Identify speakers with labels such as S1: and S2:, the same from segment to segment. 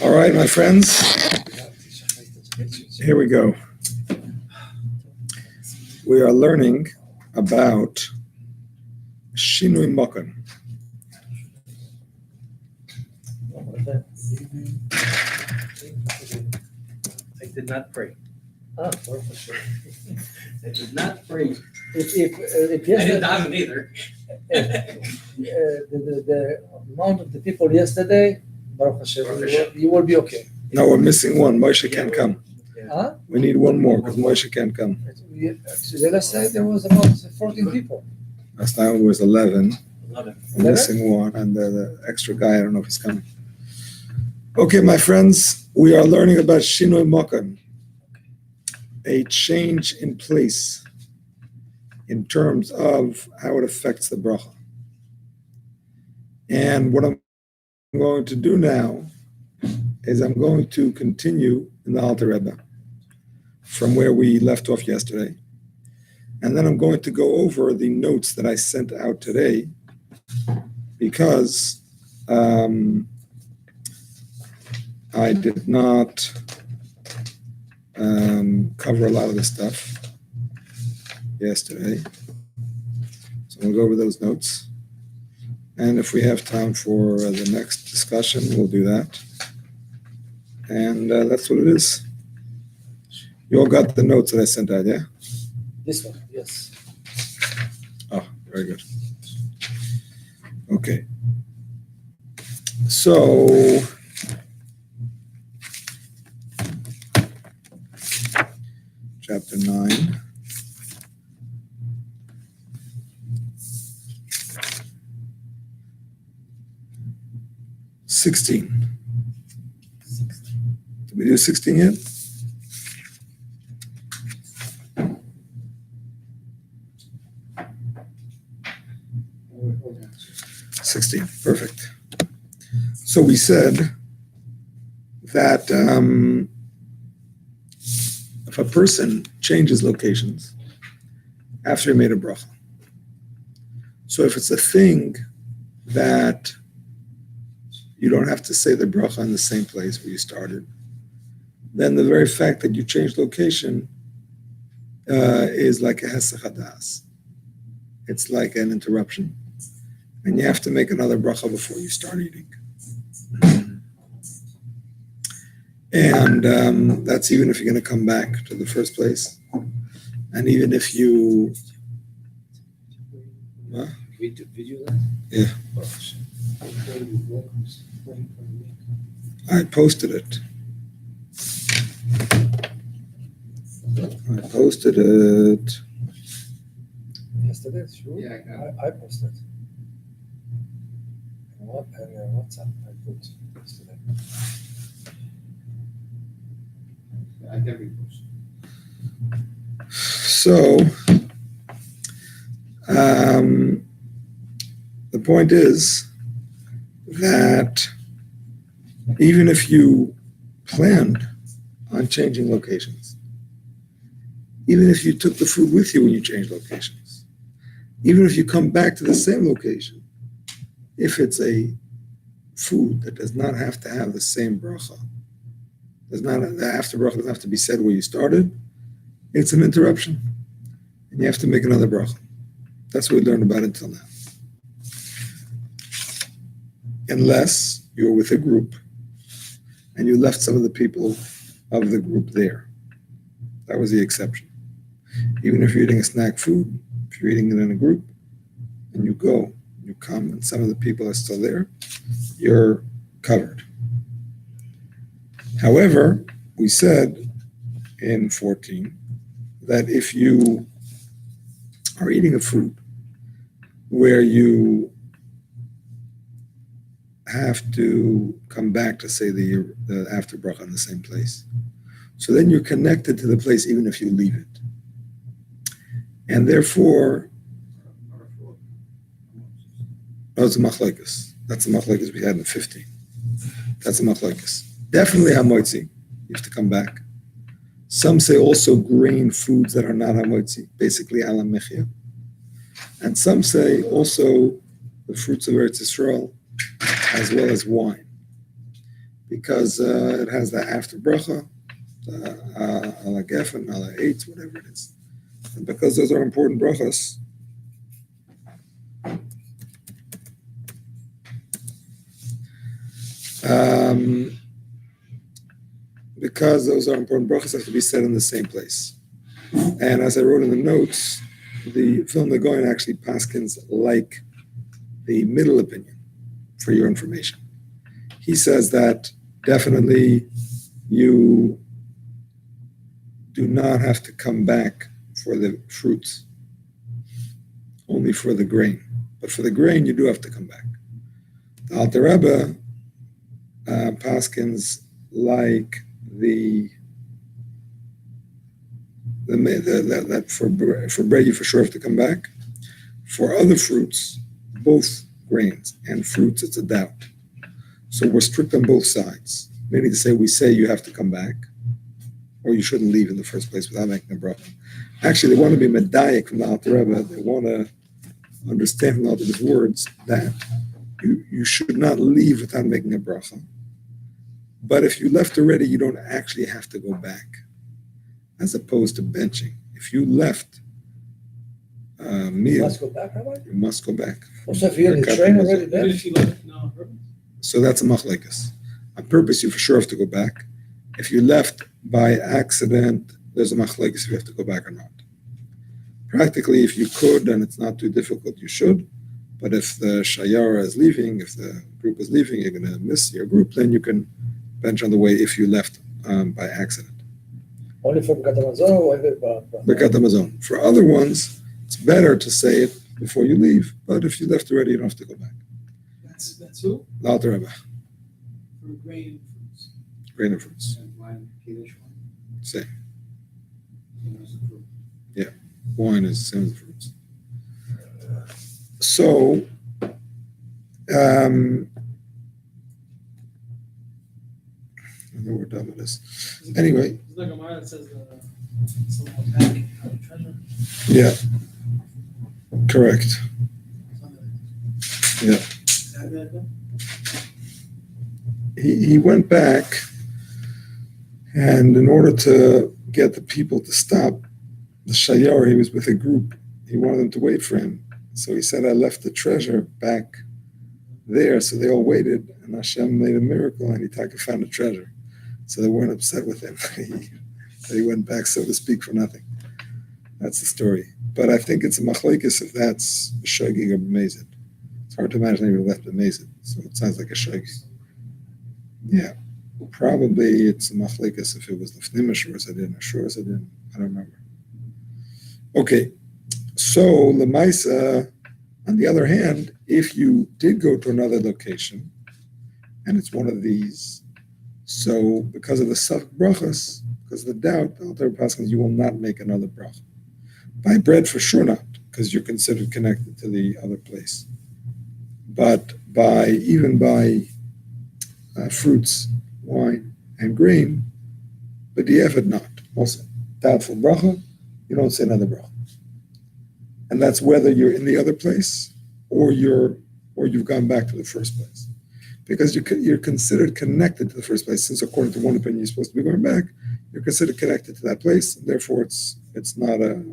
S1: All right, my friends, here we go. We are learning about Shinui Mokan.
S2: I did not pray.
S3: For sure.
S2: I did not pray.
S3: If
S2: I didn't
S3: yesterday,
S2: daven either.
S3: the amount of the people yesterday, Baruch Hashem, you will be okay.
S1: No, we're missing one. Moshe can't come.
S3: Huh?
S1: We need one more because Moshe can't come.
S3: Today, let's say there was about 14 people.
S1: Last time it was 11.
S2: 11.
S1: We're missing one, and the extra guy, I don't know if he's coming. Okay, my friends, we are learning about Shinui Mokan, a change in place in terms of how it affects the bracha. And what I'm going to do now is I'm going to continue in the Alter Rebbe from where we left off yesterday. And then I'm going to go over the notes that I sent out today because I did not cover a lot of the stuff yesterday. So we'll go over those notes. And if we have time for the next discussion, we'll do that. And that's what it is. You all got the notes that I sent out, yeah?
S3: This one, yes.
S1: Oh, very good. Okay. So, chapter 9. Did we do 16 yet?
S3: Okay.
S1: 16, perfect. So we said that if a person changes locations after he made a bracha, so if it's a thing that you don't have to say the bracha in the same place where you started, then the very fact that you changed location is like a hesach hadas. It's like an interruption. And you have to make another bracha before you start eating. And that's even if you're going to come back to the first place. And even if you... Huh? Yeah. I posted it.
S3: Yesterday, sure.
S2: Yeah, I got it.
S3: I posted. And WhatsApp, I put yesterday.
S2: I get repost.
S1: So, the point is that even if you planned on changing locations, even if you took the food with you when you changed locations, even if you come back to the same location, if it's a food that does not have to have the same bracha, the after bracha doesn't have to be said where you started, it's an interruption. And you have to make another bracha. That's what we learned about until now. Unless you were with a group and you left some of the people of the group there. That was the exception. Even if you're eating a snack food, if you're eating it in a group, and you go, you come, and some of the people are still there, you're covered. However, we said in 14 that if you are eating a food where you have to come back to say the after bracha in the same place, so then you're connected to the place even if you leave it. And therefore, that's a machlokes. That's a machlokes we had in 15. That's a machlokes. Definitely hamoitzi. You have to come back. Some say also grain foods that are not hamoitzi, basically ala mechia. And some say also the fruits of Eretz Yisrael as well as wine, because it has the after bracha, ala gefen, ala eitz, whatever it is. And because those are important brachas, have to be said in the same place. And as I wrote in the notes, the Vilna Gaon actually paskins like the middle opinion, for your information. He says that definitely you do not have to come back for the fruits, only for the grain. But for the grain, you do have to come back. The Alter Rebbe paskins like that for bread you for sure have to come back. For other fruits, both grains and fruits, it's a doubt. So we're strict on both sides. Meaning to say, we say you have to come back, or you shouldn't leave in the first place without making a bracha. Actually, they want to be medayik from the Alter Rebbe. They want to understand from the Alter Rebbe's words that you should not leave without making a bracha. But if you left already, you don't actually have to go back, as opposed to benching. If you left a meal,
S3: Must go back, Rabbi?
S1: you must go back.
S3: Also, if you're in the train already there?
S2: Even if you left, no, purpose.
S1: So that's a machlekes. On purpose, you for sure have to go back. If you left by accident, there's a machlekes if you have to go back or not. Practically, if you could and it's not too difficult, you should. But if the shayara is leaving, if the group is leaving, you're going to miss your group, then you can bench on the way if you left by accident.
S3: Only for Birkat Hamazon or
S1: Birkat Hamazon. For other ones, it's better to say it before you leave. But if you left already, you don't have to go back.
S4: That's who?
S1: The Alter Rebbe,
S4: For grain fruits.
S1: grain and fruits.
S2: And wine, Kiddush wine.
S1: Same.
S2: And those are fruit.
S1: Wine is the same as the fruits. So, I know we're done with this. Anyway.
S4: It's like a Gemara that says someone was hacking out of treasure.
S1: Yeah. Correct. Yeah.
S4: Is that good?
S1: He went back, and in order to get the people to stop the shayar, he was with a group. He wanted them to wait for him. So he said, I left the treasure back there. So they all waited, and Hashem made a miracle, and he found the treasure. So they weren't upset with him. He went back, so to speak, for nothing. That's the story. But I think it's a machlekes if that's a shogig or b'mezid. It's hard to imagine he would have left b'mezid. So it sounds like a shogig. Yeah. Probably it's a machlekes if it was l'fnim ashur sadin, ashur sadin. I don't remember. Okay. So lemaisa, on the other hand, if you did go to another location, and it's one of these, so because of the safek brachas, because of the doubt, the Alter Rebbe says you will not make another bracha. By bread, for sure not, because you're considered connected to the other place. But even by fruits, wine, and grain, but the effort not. Also, doubtful bracha, you don't say another bracha. And that's whether you're in the other place or you've gone back to the first place. Because you're considered connected to the first place, since according to one opinion you're supposed to be going back, you're considered connected to that place, and therefore it's not a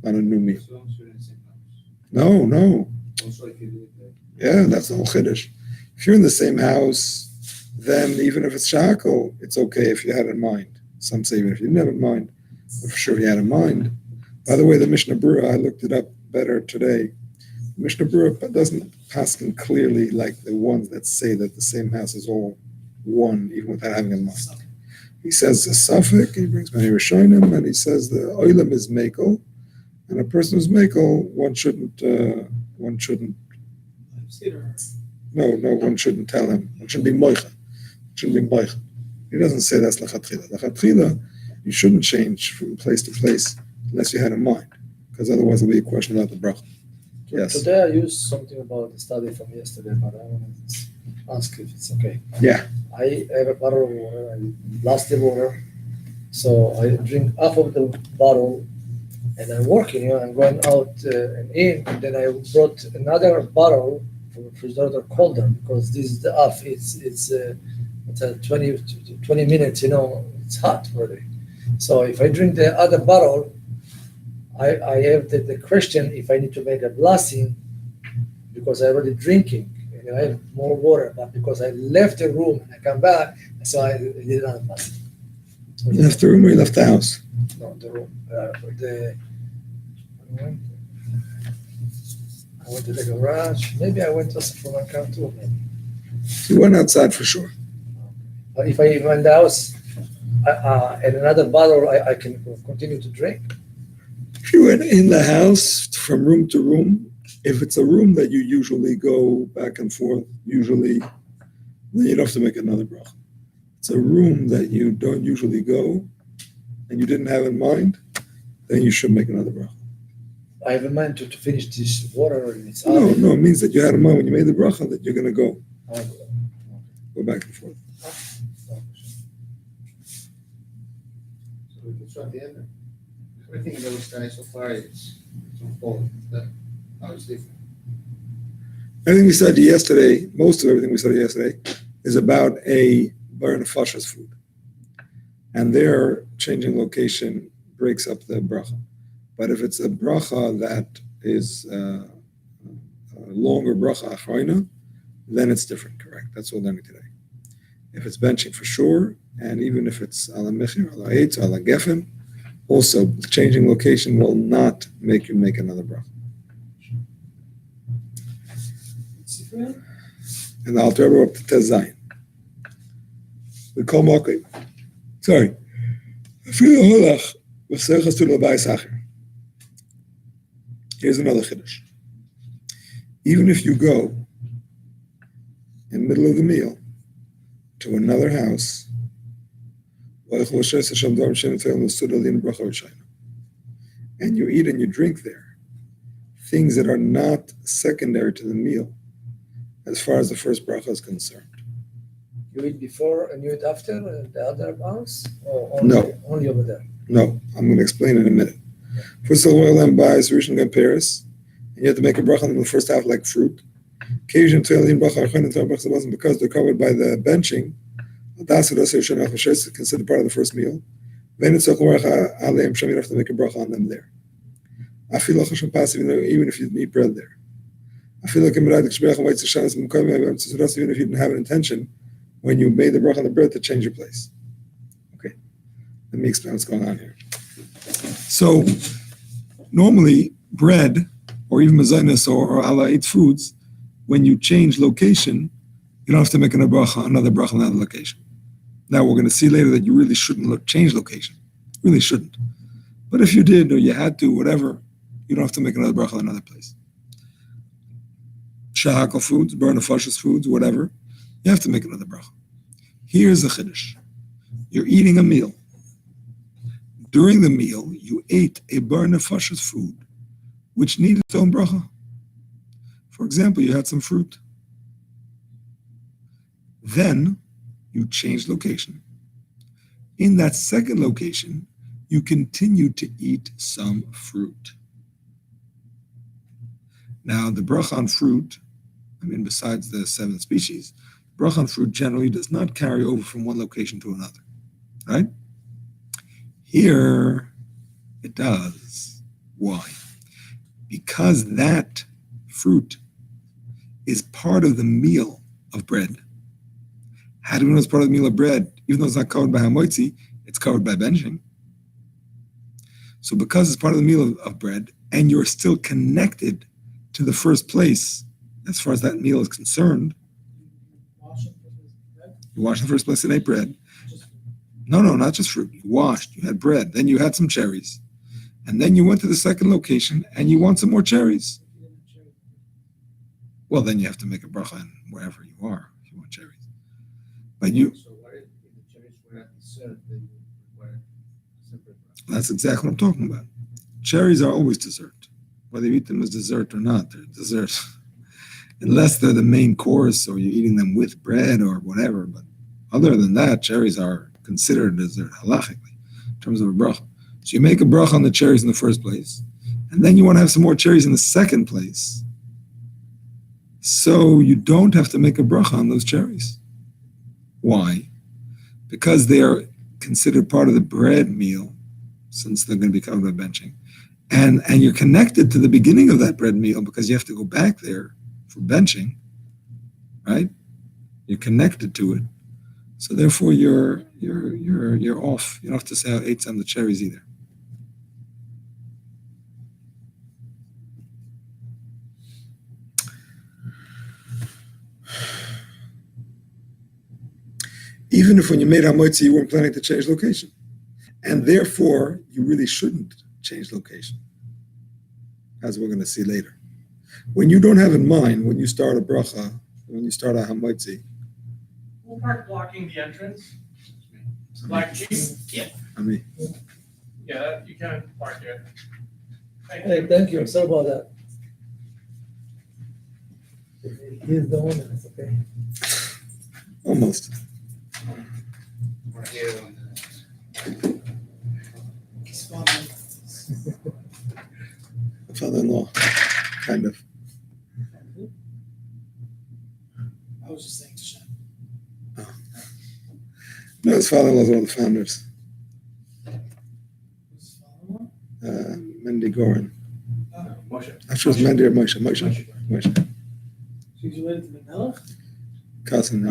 S1: new meal.
S2: So long as you're in the same house.
S1: No.
S2: Also, if you do it
S1: Yeah, that's the whole chiddush. If you're in the same house, then even if it's shakal, it's okay if you had it in mind. Some say even if you didn't have it in mind, but for sure you had it in mind. By the way, the Mishnah Berurah, I looked it up better today. Mishnah Berurah doesn't paskin clearly like the ones that say that the same house is all one, even without having a mind. He says a suffix, he brings many Rishonim, and he says the oilam is mekel, and a person who's mekel, one shouldn't
S4: Seder.
S1: one shouldn't tell him. One shouldn't be moicha. He doesn't say that's lachatchila. Lachatchila, you shouldn't change from place to place unless you had in mind, because otherwise it'll be a question about the bracha. Yes.
S3: Today I used something about the study from yesterday, but I want to ask if it's okay.
S1: Yeah.
S3: I have a bottle of water, I lost the water, so I drink half of the bottle, and I'm working, I'm going out and in, and then I brought another bottle from the refrigerator colder because this is the off. It's a 20 minutes. It's hot already. So if I drink the other bottle, I have the question if I need to make a blessing because I already drinking and I have more water, but because I left the room and I come back, so I did another blessing.
S1: You left the room or you left the house?
S3: No, the room. I went to the garage. Maybe I went also from my car too. Maybe.
S1: You went outside for sure.
S3: But if I in the house and another bottle, I can continue to drink.
S1: If you went in the house from room to room, if it's a room that you usually go back and forth, then you don't have to make another bracha. It's a room that you don't usually go and you didn't have in mind, then you should make another bracha.
S3: I have in mind to finish this water and it's
S1: No, it means that you had in mind when you made the bracha that you're going to go back and forth.
S2: So we can start the end. Everything that was studied so far is on hold. How it's different.
S1: Everything we studied yesterday, most of everything we studied yesterday, is about a bar nefashos food. And their changing location breaks up the bracha. But if it's a bracha that is a longer bracha achroina, then it's different, correct? That's what we're learning today. If it's benching for sure, and even if it's ala mechir, ala eitz, ala gefen, also changing location will not make you make another bracha. And the Alter Rebbe up to Tez Zayin. We call Mokim. Sorry. Here's another chiddush. Even if you go in the middle of the meal to another house, and you eat and you drink there, things that are not secondary to the meal, as far as the first bracha is concerned.
S3: You eat before and you eat after the other house? Or only over there?
S1: No, I'm going to explain in a minute. First of all, oil and buys, Rishon and Paris, and you have to make a bracha in the first half like fruit. Occasion because they're covered by the benching, it's considered part of the first meal. Then it's you have to make a bracha on them there. Even if you didn't eat bread there. Even if you didn't have an intention when you made the bracha on the bread to change your place. Okay, let me explain what's going on here. So, normally bread or even mazonos or ala eat foods, when you change location, you don't have to make another bracha on another location. Now we're going to see later that you really shouldn't change location. Really shouldn't. But if you did or you had to, whatever, you don't have to make another bracha on another place. Shahakal foods, bar nefashos foods, whatever, you have to make another bracha. Here's a chiddush. You're eating a meal. During the meal, you ate a bar nefashos food, which needed its own bracha. For example, you had some fruit. Then you changed location. In that second location, you continued to eat some fruit. Now, the bracha on fruit, besides the 7 species, bracha on fruit generally does not carry over from one location to another, right? Here, it does. Why? Because that fruit is part of the meal of bread. How do we know it's part of the meal of bread? Even though it's not covered by hamoitzi, it's covered by benching. So because it's part of the meal of bread, and you're still connected to the first place, as far as that meal is concerned, you washed in the first place and ate bread. No, not just fruit. You washed, you had bread, then you had some cherries. And then you went to the second location and you want some more cherries. Well, then you have to make a bracha in wherever you are if you want cherries. But
S2: So what if the cherries were at dessert, then you require a separate bracha?
S1: That's exactly what I'm talking about. Cherries are always dessert. Whether you eat them as dessert or not, they're dessert. Unless they're the main course or you're eating them with bread or whatever. But other than that, cherries are considered dessert halachically in terms of a bracha. So you make a bracha on the cherries in the first place, and then you want to have some more cherries in the second place. So you don't have to make a bracha on those cherries. Why? Because they are considered part of the bread meal, since they're going to be covered by benching. And you're connected to the beginning of that bread meal because you have to go back there for benching, right? You're connected to it. So therefore you're off. You don't have to say eights on the cherries either. Even if when you made hamotzi you weren't planning to change location. And therefore you really shouldn't change location, as we're going to see later. When you don't have in mind, when you start a bracha, when you start a hamotzi,
S4: We'll park blocking the entrance. Like, yeah,
S1: I mean,
S4: yeah, you can park there. Thank
S3: Hey,
S4: you.
S3: thank you, sorry about that. He's the owner, it's okay.
S1: almost.
S2: We're here on
S4: His father.
S1: Father-in-law, kind of.
S4: I was just saying to Shem.
S1: No, his father-in-law is one of the founders,
S4: Who's his father-in-law?
S1: Mendy Goran.
S2: Moshe.
S1: I'm sure it's Mendy or Moshe. Moshe.
S4: She's related to McMillan?
S1: Cousin,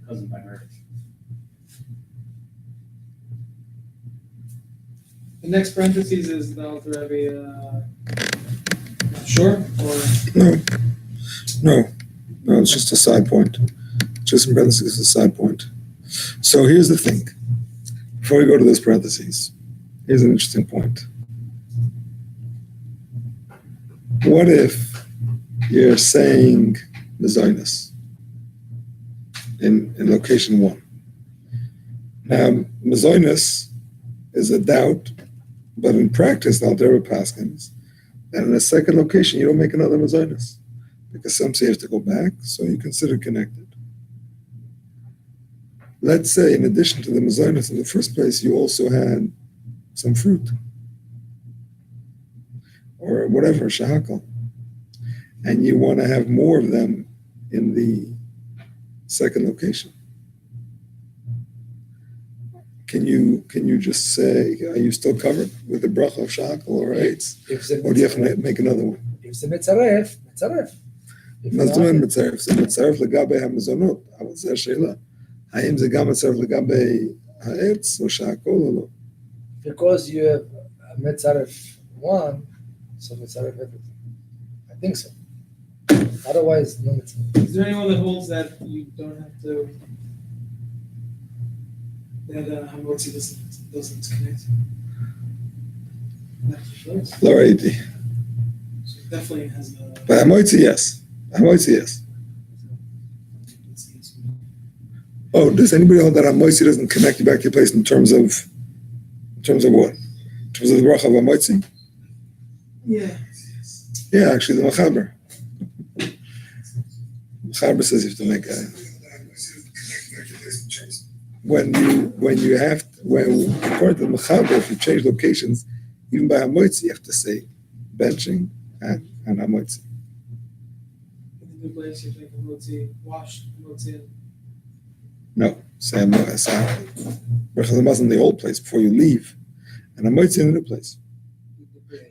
S2: Cousin by marriage.
S4: The next parentheses is the Alter Rebbe, not sure, or?
S1: No, it's just a side point. Just in parentheses, a side point. So here's the thing. Before we go to those parentheses, here's an interesting point. What if you're saying mezainis in location one? Now, mezainis is a doubt, but in practice, the Alter Rebbe paskins, and in a second location, you don't make another mezainis, because some say you have to go back, so you consider connected. Let's say, in addition to the mezainis in the first place, you also had some fruit, or whatever, shahakal, and you want to have more of them in the second location. Can you just say, are you still covered with the bracha of shahakal or eitz? Or do you have to make another one?
S3: If the mitzaref. If
S1: מה זאת
S3: not,
S1: אומרת מצרף? זה מצרף לגבי המזונות, אבל זו השאלה. האם זה גם מצרף לגבי העץ, או שהכל או לא?
S3: because you have a mitzaref one, so mitzaref everything. I think so. Otherwise, no mitzaref.
S4: Is there anyone that holds that you don't have to, that Hamotzi doesn't connect? Not for sure.
S1: לא ראיתי.
S4: So it definitely has a.
S1: והמועצי yes. המועצי yes. Oh, does anybody hold that המועצי doesn't connect you back to your place in terms of what? In terms of the bracha of המועצי?
S4: Yeah.
S1: Yeah, actually the Mechaber. Mechaber says you have to make a... When according to the Mechaber, if you change locations, even by Hamoitzi, you have to say benching and Hamoitzi.
S4: In the new place, you take Hamotzi, wash Hamotzi.
S1: No, say Berchaz in the old place before you leave, and Hamoitzi in the new place.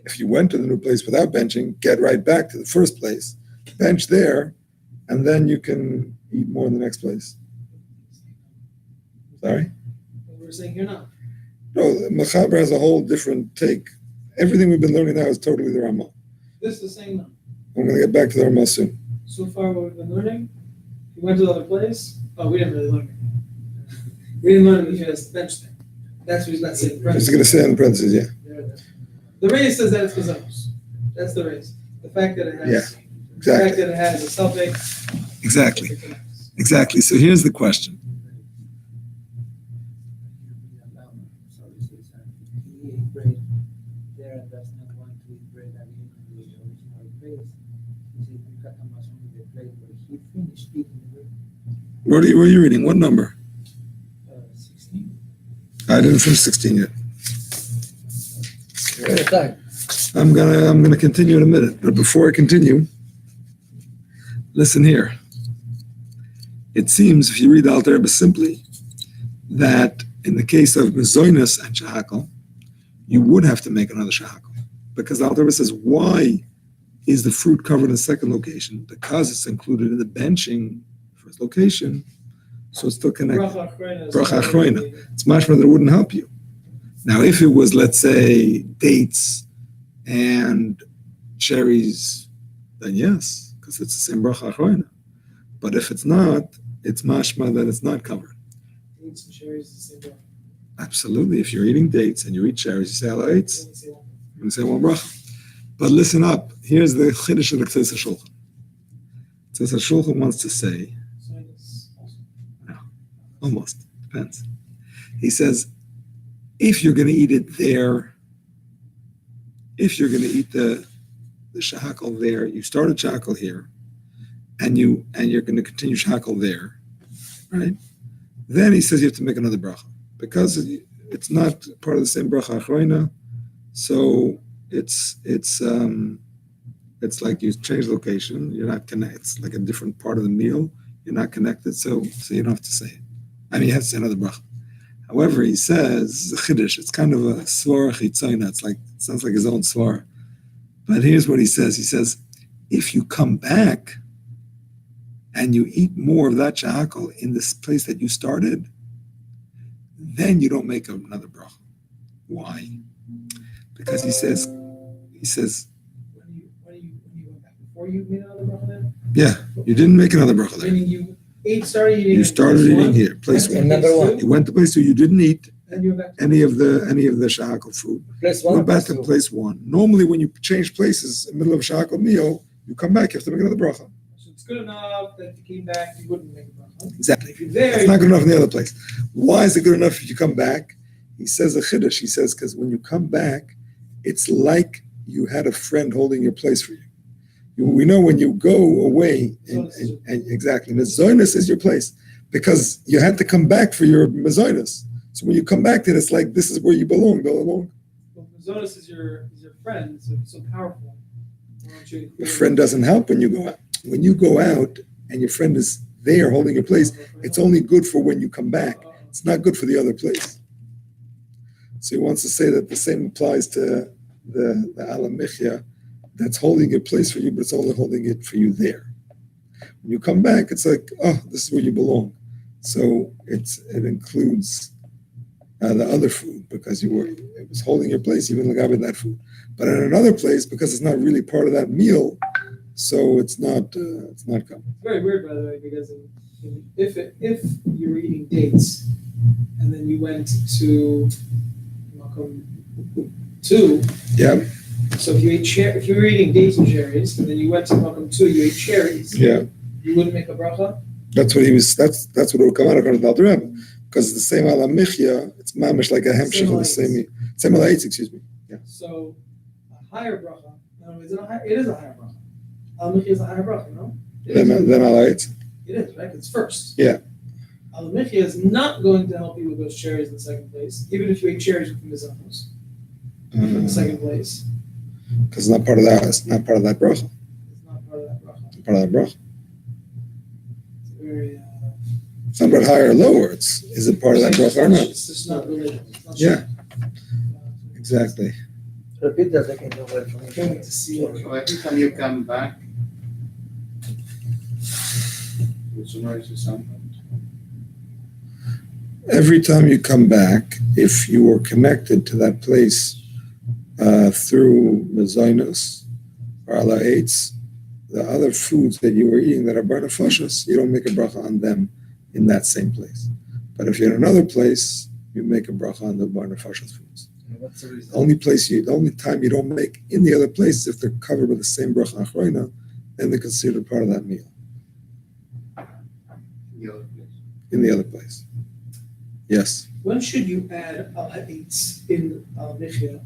S1: If you went to the new place without benching, get right back to the first place, bench there, and then you can eat more in the next place. Sorry?
S4: We're saying here now.
S1: No, the Mechaber has a whole different take. Everything we've been learning now is totally the Ramah.
S4: This is the same now.
S1: I'm going to get back to the Ramah soon.
S4: So far, what we've been learning, we went to the other place. Oh, we didn't really learn it. We didn't learn that you has the bench there. That's what that's it.
S1: Just going to say in the parentheses, yeah.
S4: The race says that it's gazamos. That's the race. The fact that it has,
S1: Yeah,
S4: the fact
S1: Exactly.
S4: that it has a suffix.
S1: Exactly.
S4: it connects.
S1: Exactly. So here's the question.
S5: So this is, he ate bread there and does not want to eat bread again in the original place. He said, you cut him on the plate where he finished eating the bread.
S1: What are you reading? What number?
S5: 16.
S1: I didn't finish 16 yet.
S3: All the time.
S1: I'm gonna continue in a minute. But before I continue, Listen here. It seems, if you read the Alter Rebbe simply, that in the case of mezoinus and shahakal, you would have to make another shahakal. Because the Alter Rebbe says, why is the fruit covered in the second location? Because it's included in the benching first location, so it's still connected. Bracha achroina. It's mashma that it wouldn't help you. Now, if it was, let's say, dates and cherries, then yes, because it's the same bracha achroina. But if it's not, it's mashma that it's not covered.
S4: Dates and cherries is the same bracha.
S1: Absolutely. If you're eating dates and you eat cherries, you say hello dates. You're going to say one bracha. But listen up. Here's the chiddush of the Ktesa Shulchan. Ktesa Shulchan wants to say, no, almost, depends. He says, if you're going to eat it there, if you're going to eat the shahakal there, you started shahakal here, and you're going to continue shahakal there, right? Then he says you have to make another bracha because it's not part of the same bracha achroina, so it's like you change location. You're not connected. It's like a different part of the meal. You're not connected, so you don't have to say it. I mean, you have to say another bracha. However, he says chiddush. It's kind of a svara chitzayna. It sounds like his own svara. But here's what he says. He says, if you come back and you eat more of that shahakal in this place that you started, then you don't make another bracha. Why? Because he says.
S4: When you went back before you made another bracha then?
S1: Yeah, you didn't make another bracha there.
S4: Meaning you started eating.
S1: You started eating here, place one.
S3: Number one.
S1: You went to place two. You didn't eat
S4: And you went back to
S1: any of the shahakal food.
S3: Place
S1: You
S3: one.
S1: went back to place one. Normally, when you change places in the middle of a shahakal meal, you come back. You have to make another bracha.
S4: So it's good enough that you came back, you wouldn't make a bracha.
S1: Exactly.
S4: If you're there,
S1: It's not good enough in the other place. Why is it good enough if you come back? He says a chiddush. He says because when you come back, it's like you had a friend holding your place for you. We know when you go away, and exactly, mezoinus is your place because you had to come back for your mezoinus. So when you come back, then it's like this is where you belong.
S4: Well, Zonas is your friend, so powerful. Why don't you
S1: Your friend doesn't help when you go out. When you go out and your friend is there holding your place, it's only good for when you come back. It's not good for the other place. So he wants to say that the same applies to the alamichya that's holding your place for you, but it's only holding it for you there. When you come back, it's like, oh, this is where you belong. So it includes the other food because it was holding your place, even with that food. But in another place, because it's not really part of that meal, so it's not covered.
S4: It's very weird, by the way, because if you were eating dates and then you went to Makom 2,
S1: Yeah,
S4: so if you were eating dates and cherries and then you went to Makom 2, you ate cherries,
S1: yeah.
S4: you wouldn't make a bracha?
S1: That's what it would come out according to the Alter Rebbe. Because it's the same alamichya, it's mamish like a hemshich of the same alaitz, excuse me. Yeah.
S4: So a higher bracha, no, it is a higher bracha. Al-Michi is a higher bracha, no?
S1: Then alaitz.
S4: It is, right? It's first.
S1: Yeah.
S4: Al-Michi is not going to help you with those cherries in the second place, even if you ate cherries with the mizanos in the second place.
S1: Because it's not part of that. It's not part of that bracha.
S4: It's not part of that bracha.
S1: It's part of that bracha.
S4: It's very.
S1: It's not about higher or lower. Is it part of that bracha or not?
S4: It's just not related. It's not
S1: Yeah. Exactly.
S3: Repeat that again. From
S4: I can't wait to see it.
S2: So every time you come back, would summarize something?
S1: Every time you come back, if you were connected to that place through mezoinus or ala eitz, the other foods that you were eating that are bar nefashos, you don't make a bracha on them in that same place. But if you're in another place, you make a bracha on the bar nefashos foods.
S3: What's the reason?
S1: The only time you don't make in the other place is if they're covered with the same bracha achroina, then they're considered part of that meal
S2: The other place.
S1: in the other place. Yes.
S4: When should you add al-ha'itz in al-michya,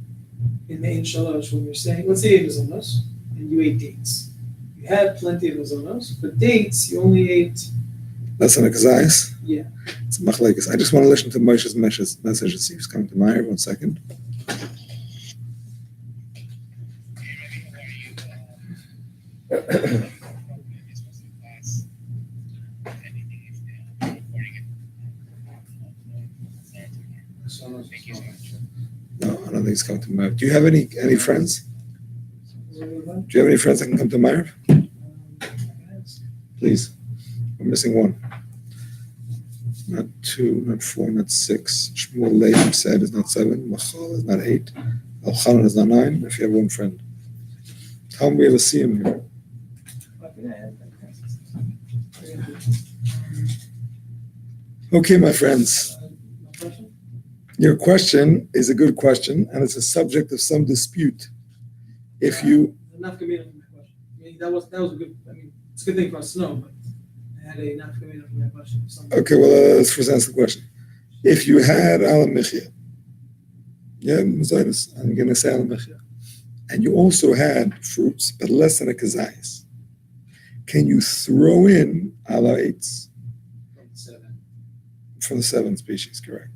S4: in the Ein Shalosh, when you're saying, let's say you ate mazonos, and you ate dates. You had plenty of mazonos, but dates, you only ate.
S1: That's an exercise.
S4: Yeah.
S1: It's a machlekes. I just want to listen to Moshe's message and see who's coming to my ear. 1 second.
S2: Someone's coming.
S1: No, I don't think he's coming to Ma'ariv. Do you have any friends? Do you have any friends that can come to Ma'ariv? Please. We're missing one. Not 2, not 4, not 6. Shmuel Leib said is not 7. Machal is not 8. Al-Khanan is not 9. If you have one friend. Tell him we ever see him here. Okay, my friends. Your question is a good question, and it's a subject of some dispute. If you...
S4: Enough from my question. I mean, that was a good, I mean, it's a good thing for us to know, but I had a enough from my question.
S1: Okay, well, let's first answer the question. If you had Alam Mechia, I'm going to say Alam Mechia, and you also had fruits, but less than a kazayas, can you throw in Ala 8s? From the 7 species, correct?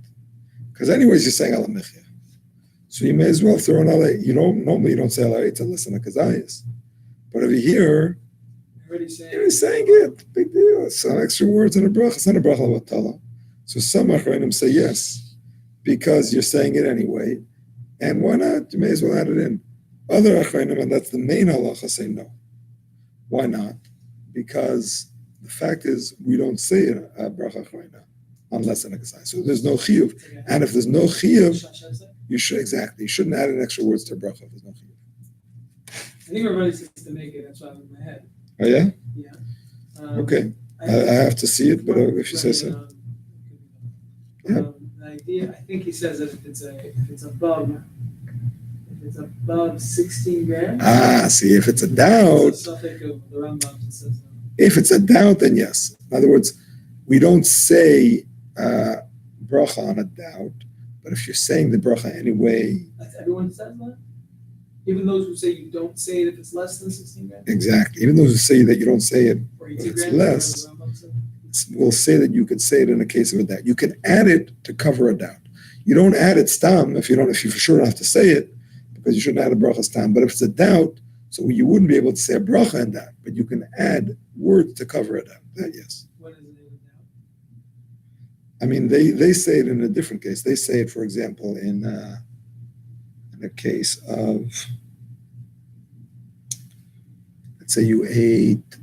S1: Because anyways, you're saying Ala Mechia. So you may as well throw in Ala 8. Normally you don't say Ala 8 unless in a kazayas. But over here, you're saying it. Big deal. Some extra words in a bracha. It's not a bracha l'vatala. So some achronim say yes, because you're saying it anyway. And why not? You may as well add it in. Other achronim, and that's the main halacha, say no. Why not? Because the fact is, we don't say a bracha achronim unless in a kazai. So there's no chiyuv. And if there's no chiyuv, you shouldn't add in extra words to bracha if there's no chiyuv.
S4: I think everybody says to make it, that's why I'm in my head.
S1: Oh yeah?
S4: Yeah.
S1: Okay. I have to see it, but if you say so.
S4: The idea, I think he says that if it's above 16 grams.
S1: See, if it's a doubt.
S4: It's a suffix of the Rambam that says that.
S1: If it's a doubt, then yes. In other words, we don't say bracha on a doubt, but if you're saying the bracha anyway.
S4: That's everyone says that? Even those who say you don't say it if it's less than 16 grams?
S1: Exactly. Even those who say that you don't say it
S4: Or
S1: if
S4: 18
S1: it's
S4: grams,
S1: less,
S4: whatever the Rambam said.
S1: we'll say that you could say it in a case of a doubt. You can add it to cover a doubt. You don't add it stam if you for sure don't have to say it, because you shouldn't add a bracha stam. But if it's a doubt, so you wouldn't be able to say a bracha in that, but you can add words to cover a doubt. That yes.
S4: What is it a doubt?
S1: I mean, they say it in a different case. They say it, for example, in a case of, let's say you ate,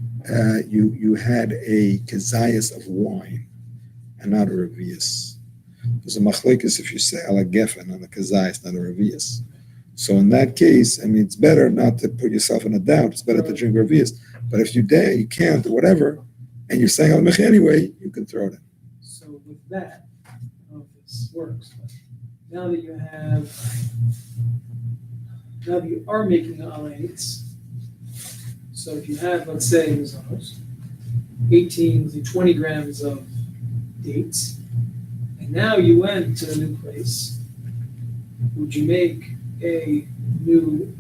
S1: you had a kazayas of wine and not a revius. There's a machlekes if you say ala gefen on a kazayas, not a revius. So in that case, I mean, it's better not to put yourself in a doubt. It's better to drink revius. But if you can't or whatever, and you're saying al mechi anyway, you can throw it in.
S4: So with that, I don't know if this works, but now that you are making alates, so if you have, let's say, 20 grams of dates, and now you went to a new place, would you make a new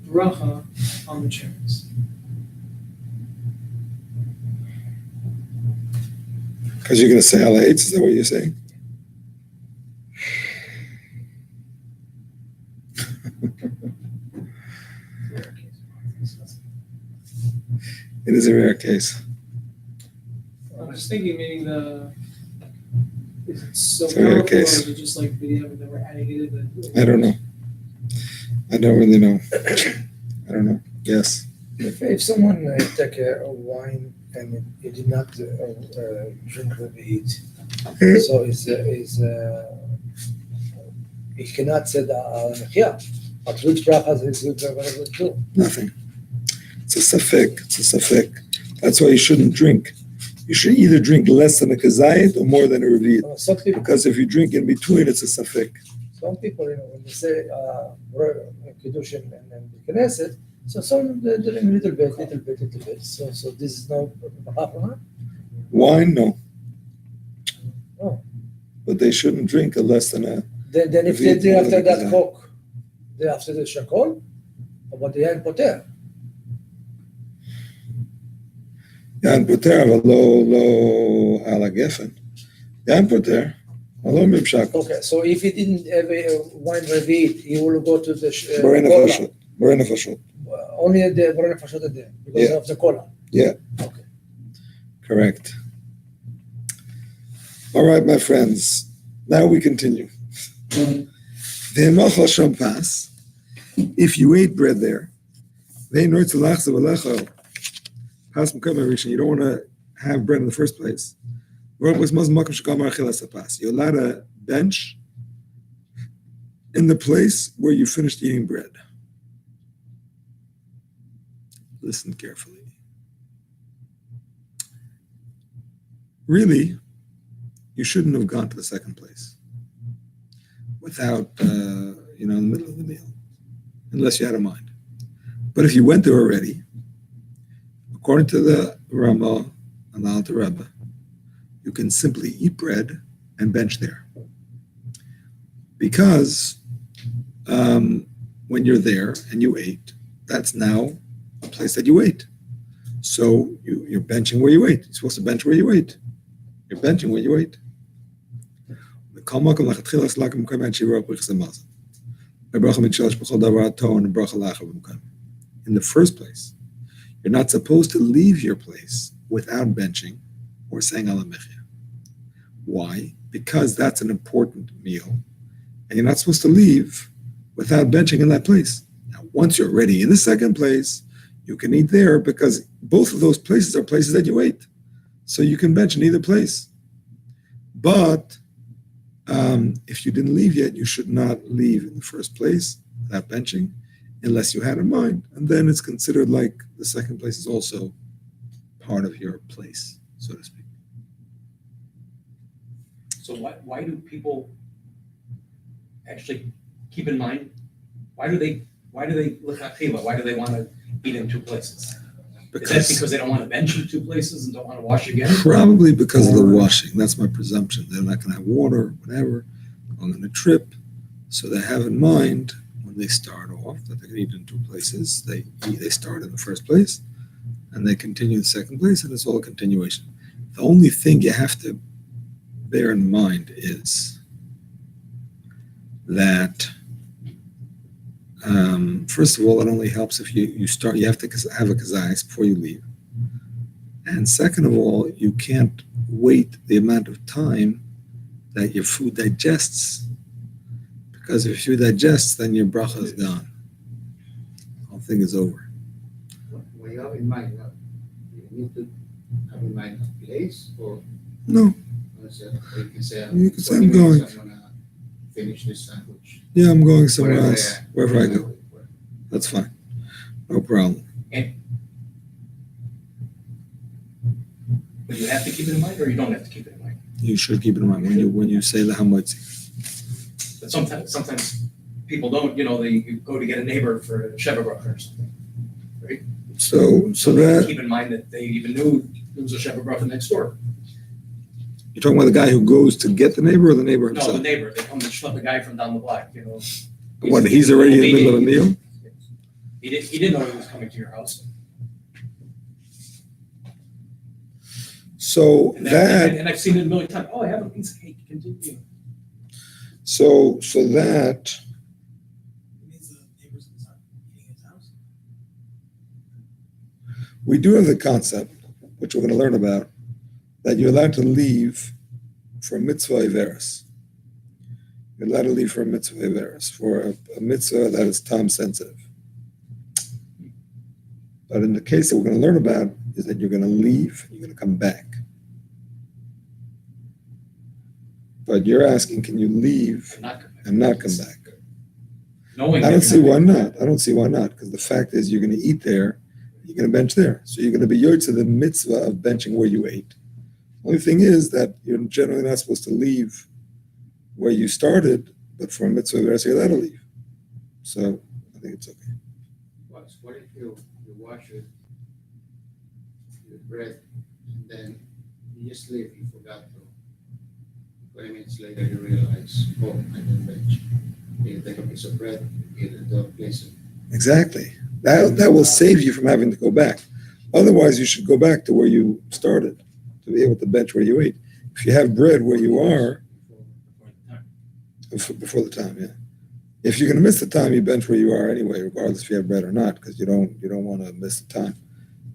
S4: bracha on the cherries?
S1: Because you're going to say ala 8, is that what you're saying? It is a rare case.
S4: I'm just thinking, meaning is it so
S1: It's a rare
S4: powerful, or
S1: case.
S4: is it just like video that we're adding it in?
S1: I don't know. I don't really know. I don't know. Yes.
S3: If someone take a wine and he did not drink Revit, so he cannot say the but which brachas is he going to do?
S1: Nothing. It's a safek. That's why you shouldn't drink. You should either drink less than a kazayit or more than a revit.
S3: Some people,
S1: Because if you drink in between, it's a safek.
S3: when they say Kiddushin and then Knesset, so some they drink little bit. So this is no bracha.
S1: Wine, no.
S3: Oh.
S1: But they shouldn't drink a less than a.
S3: Then if they do after that Coke, they after the Shakol, but they ain't poter.
S1: Yan poter, אבל לא על הגפן. Yan poter, אבל לא ממשק.
S3: Okay, so if he didn't have a wine revit, he will go to the
S1: בורא נפשות.
S3: only the Borei Nefashot there because
S1: Yeah.
S3: of the cola.
S1: Yeah.
S3: Okay.
S1: Correct. All right, my friends. Now we continue. Ve'emachal sham pas. If you ate bread there, you don't want to have bread in the first place. You're allowed to bench in the place where you finished eating bread. Listen carefully. Really, you shouldn't have gone to the second place without, in the middle of the meal, unless you had a mind. But if you went there already, according to the Rama and the Alter Rebbe, you can simply eat bread and bench there. Because when you're there and you ate, that's now a place that you ate. So you're benching where you ate. You're supposed to bench where you ate. You're benching where you ate. In the first place, you're not supposed to leave your place without benching or saying Alamechia. Why? Because that's an important meal, and you're not supposed to leave without benching in that place. Now, once you're already in the second place, you can eat there because both of those places are places that you ate. So you can bench in either place. But if you didn't leave yet, you should not leave in the first place without benching unless you had in mind. And then it's considered like the second place is also part of your place, so to speak.
S6: So why do people actually keep in mind? Why do they look at tefillah? Why do they want to eat in two places? Is that because they don't want to bench in two places and don't want to wash again?
S1: Probably because of the washing. That's my presumption. They're not going to have water, whatever, going on a trip. So they have in mind when they start off that they can eat in two places. They start in the first place and they continue in the second place, and it's all a continuation. The only thing you have to bear in mind is that first of all, it only helps if you start. You have to have a kazayas before you leave, and second of all, you can't wait the amount of time that your food digests, because if your food digests, then your bracha is gone. The whole thing is over.
S2: What you have in mind, you need to have in mind a place or
S1: No,
S2: you can say,
S1: You can say,
S2: 20
S1: I'm going.
S2: minutes, I'm gonna finish this sandwich.
S1: yeah, I'm going somewhere
S2: Wherever
S1: else, wherever I go. That's fine, no problem.
S6: But you have to keep it in mind, or you don't have to keep it in mind.
S1: You should keep it in mind when you say the hamotzi.
S6: But sometimes people don't. They go to get a neighbor for a Sheva bracha or something.
S1: So
S6: they
S1: that
S6: keep in mind that they even knew there was a Sheva bracha next door.
S1: you're talking about the guy who goes to get the neighbor or the neighbor
S6: No,
S1: himself?
S6: the neighbor. They come to schlep a guy from down the block.
S1: What, he's already in the middle of a meal?
S6: He didn't know he was coming to your house.
S1: So
S6: And I've seen it a million times. Oh, I have a piece of cake. Continue.
S1: so that
S4: It means the neighbors can start eating his house.
S1: we do have the concept, which we're going to learn about, that you're allowed to leave for a mitzvah iveris. You're allowed to leave for a mitzvah iveris, for a mitzvah that is time sensitive. But in the case that we're going to learn about is that you're going to leave, you're going to come back. But you're asking, can you leave and not come back?
S6: Knowing
S1: I
S6: that
S1: don't
S6: you're
S1: see
S6: not
S1: why
S6: gonna-
S1: not. I don't see why not, because the fact is you're going to eat there, you're going to bench there. So you're going to be yod to the mitzvah of benching where you ate. Only thing is that you're generally not supposed to leave where you started, but for a mitzvah, you're allowed to leave. So I think it's okay.
S2: What if you wash your bread and then you just leave, you forgot to. 20 minutes later you realize, oh, I didn't bench. You take a piece of bread, you get it up, place it.
S1: Exactly. That will save you from having to go back. Otherwise, you should go back to where you started to be able to bench where you ate. If you have bread where you are before the time, yeah. If you're going to miss the time, you bench where you are anyway, regardless if you have bread or not, because you don't want to miss the time.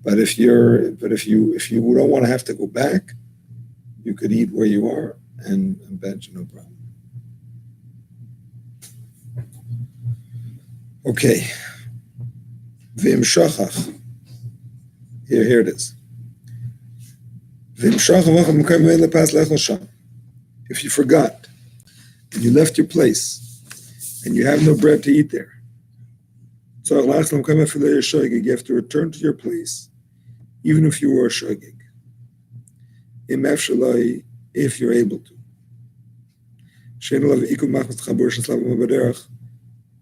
S1: But if you don't want to have to go back, you could eat where you are and bench, no problem. Okay. Vim shachach. Here it is. Vim shachach. If you forgot and you left your place and you have no bread to eat there, so you have to return to your place, even if you were a shogeg. If you're able to.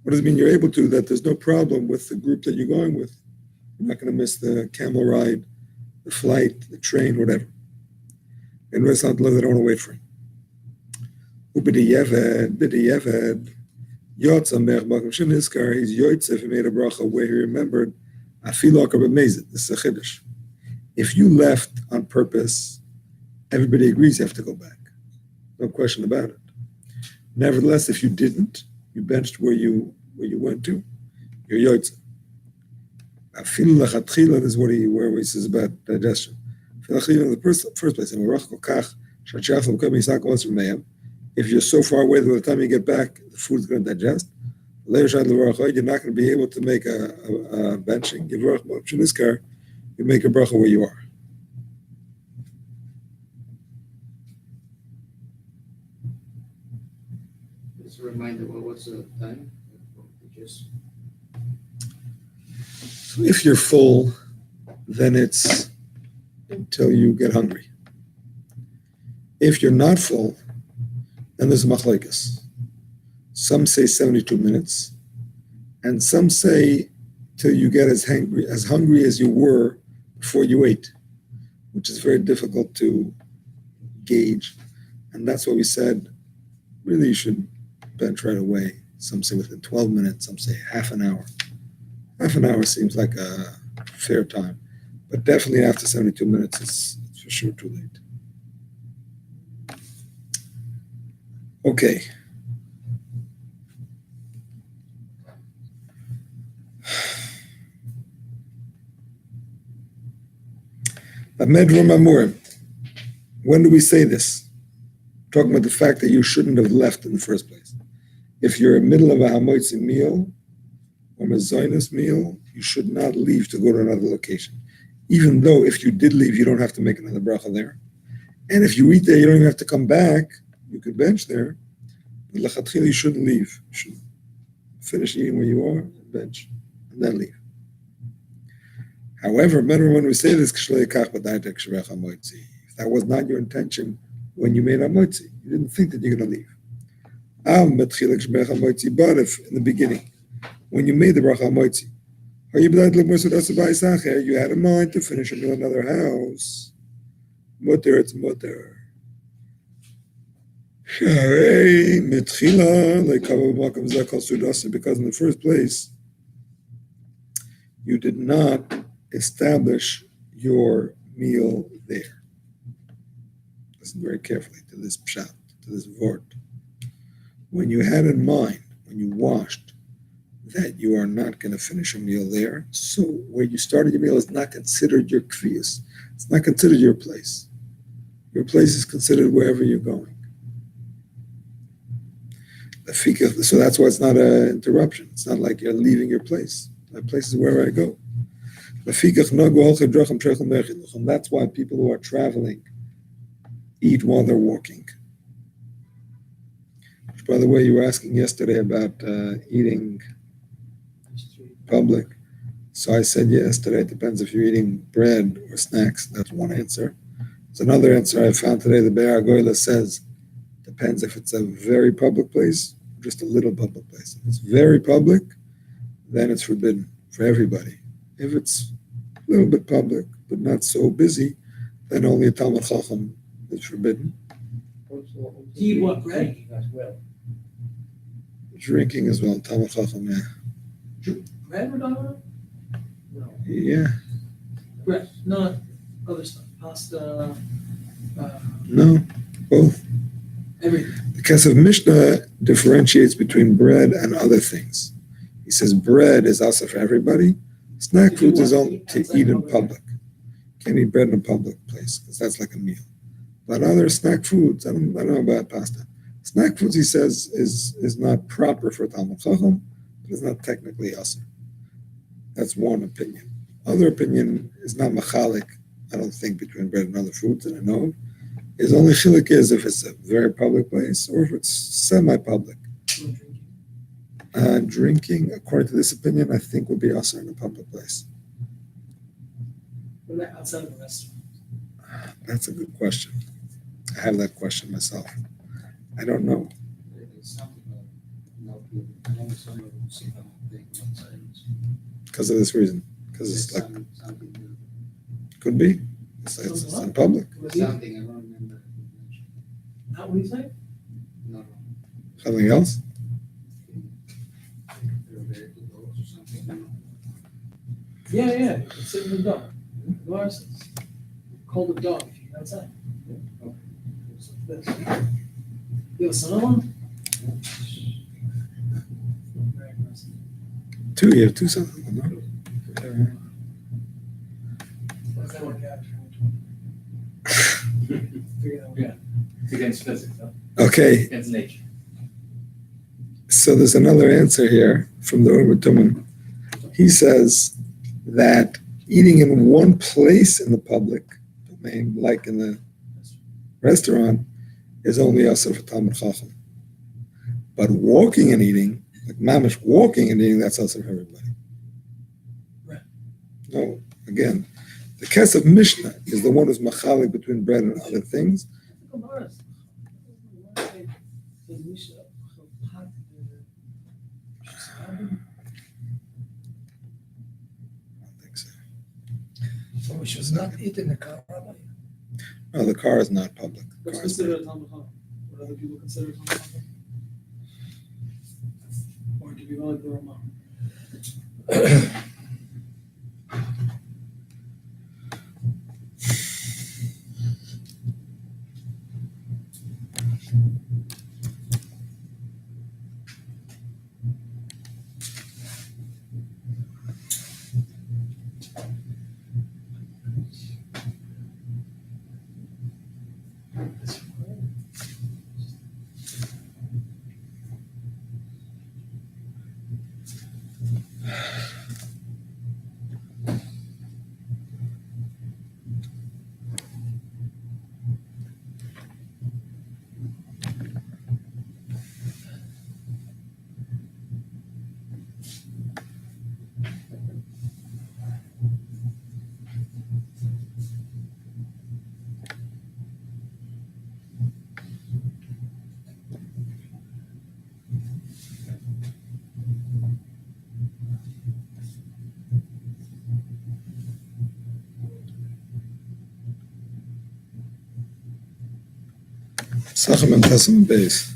S1: What does it mean you're able to? That there's no problem with the group that you're going with. You're not going to miss the camel ride, the flight, the train, whatever. And they don't want to wait for him. He's Yotzef, he made a bracha where he remembered, this is a chiddush. If you left on purpose, everybody agrees you have to go back. No question about it. Nevertheless, if you didn't, you benched where you went to, you're Yotzef. This is where he says about digestion. In the first place, if you're so far away that by the time you get back, the food's going to digest. You're not going to be able to make a benching. You make a bracha where you are.
S2: Just a reminder, what was the time? Just
S1: So if you're full, then it's until you get hungry. If you're not full, then there's machlokes. Some say 72 minutes, and some say till you get as hungry as you were before you ate, which is very difficult to gauge. And that's what we said, really you should bench right away. Some say within 12 minutes, some say half an hour. Half an hour seems like a fair time, but definitely after 72 minutes, it's for sure too late. Okay. When do we say this? Talking about the fact that you shouldn't have left in the first place. If you're in the middle of a hamoitzi meal or a zionist meal, you should not leave to go to another location. Even though if you did leave, you don't have to make another bracha there. And if you eat there, you don't even have to come back. You could bench there. But lechatchila, you shouldn't leave. You should finish eating where you are, bench, and then leave. However, when we say this, if that was not your intention when you made hamoitzi, you didn't think that you're going to leave. But if in the beginning, when you made the bracha hamoitzi, you had in mind to finish in another house, mutter, it's mutter. Because in the first place, you did not establish your meal there. Listen very carefully to this pshat, to this vort. When you had in mind, when you washed, that you are not going to finish a meal there, so where you started your meal is not considered your kfiyas. It's not considered your place. Your place is considered wherever you're going. So that's why it's not an interruption. It's not like you're leaving your place. My place is wherever I go. And that's why people who are traveling eat while they're walking. Which, by the way, you were asking yesterday about eating public. So I said yesterday, it depends if you're eating bread or snacks. That's one answer. There's another answer I found today. The Be'er Goyla says, depends if it's a very public place, just a little public place. If it's very public, then it's forbidden for everybody. If it's a little bit public, but not so busy, then only a Talmud Chacham is forbidden.
S5: Also,
S3: Do you want bread?
S5: drinking as well.
S1: Drinking as well, Talmud Chacham, yeah.
S3: Bread we're talking about?
S5: No.
S1: Yeah,
S3: Bread, not other stuff. Pasta,
S1: no, both.
S3: everything.
S1: The Kesef Mishnah differentiates between bread and other things. He says bread is also for everybody. Snack
S3: If you
S1: foods is
S3: want
S1: only
S3: to
S1: to
S3: eat
S1: eat in
S3: outside
S1: public. Can't eat bread in a public place because that's like a meal. But other snack foods, I don't know about pasta. Snack foods, he says, is not proper for Talmud Chacham, but it's not technically asr. That's one opinion. Other opinion is not machalik, I don't think, between bread and other foods, and I know is only chilik is if it's a very public place or if it's semi-public. Drinking, according to this opinion, I think would be asr in a public place.
S4: What about outside of a restaurant?
S1: That's a good question. I have that question myself. I don't know.
S2: It's something not good. I know someone who sit on the thing outside.
S1: Because of this reason. Because it's like,
S2: Something good.
S1: could be. It's in public.
S2: Something, I don't remember.
S4: Not what do you say?
S2: No.
S1: Something else?
S2: They're very good dogs or something.
S4: Yeah, it's sitting in the dog. Go outside. Call the dog if you're outside. You have a son-in-law? Very impressive.
S1: You have two something. No?
S4: Does that work out? Figure that one out.
S6: It's against physics, huh?
S1: Okay,
S6: Against nature.
S1: so there's another answer here from the Urban Tumen. He says that eating in one place in the public domain, like in the restaurant, is only asr for Talmud Chacham. But walking and eating, like mamish walking and eating, that's asr for everybody.
S4: Right.
S1: No, again, the case of Mishnah is the one who's machalik between bread and other things. I don't think so.
S3: So we should not eat in the car, Rabbi.
S1: No, the car is not public. The
S4: What's
S1: car is
S4: considered a Talmud Chacham? What other people consider a Talmud Chacham? Or do we go like the Ramah?
S1: Sachem and Tassim base.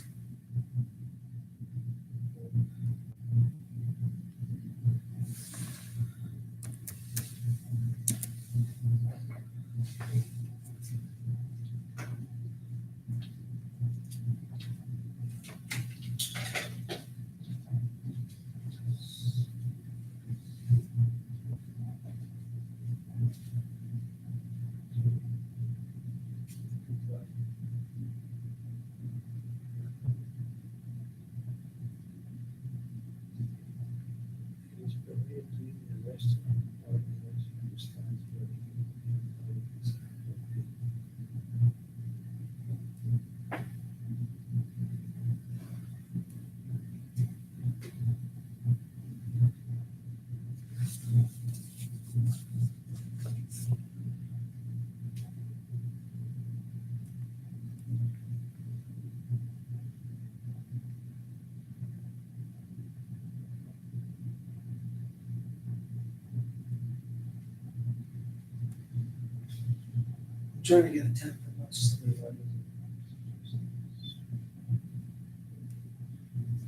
S4: I'm trying to get a 10, but not just a 35.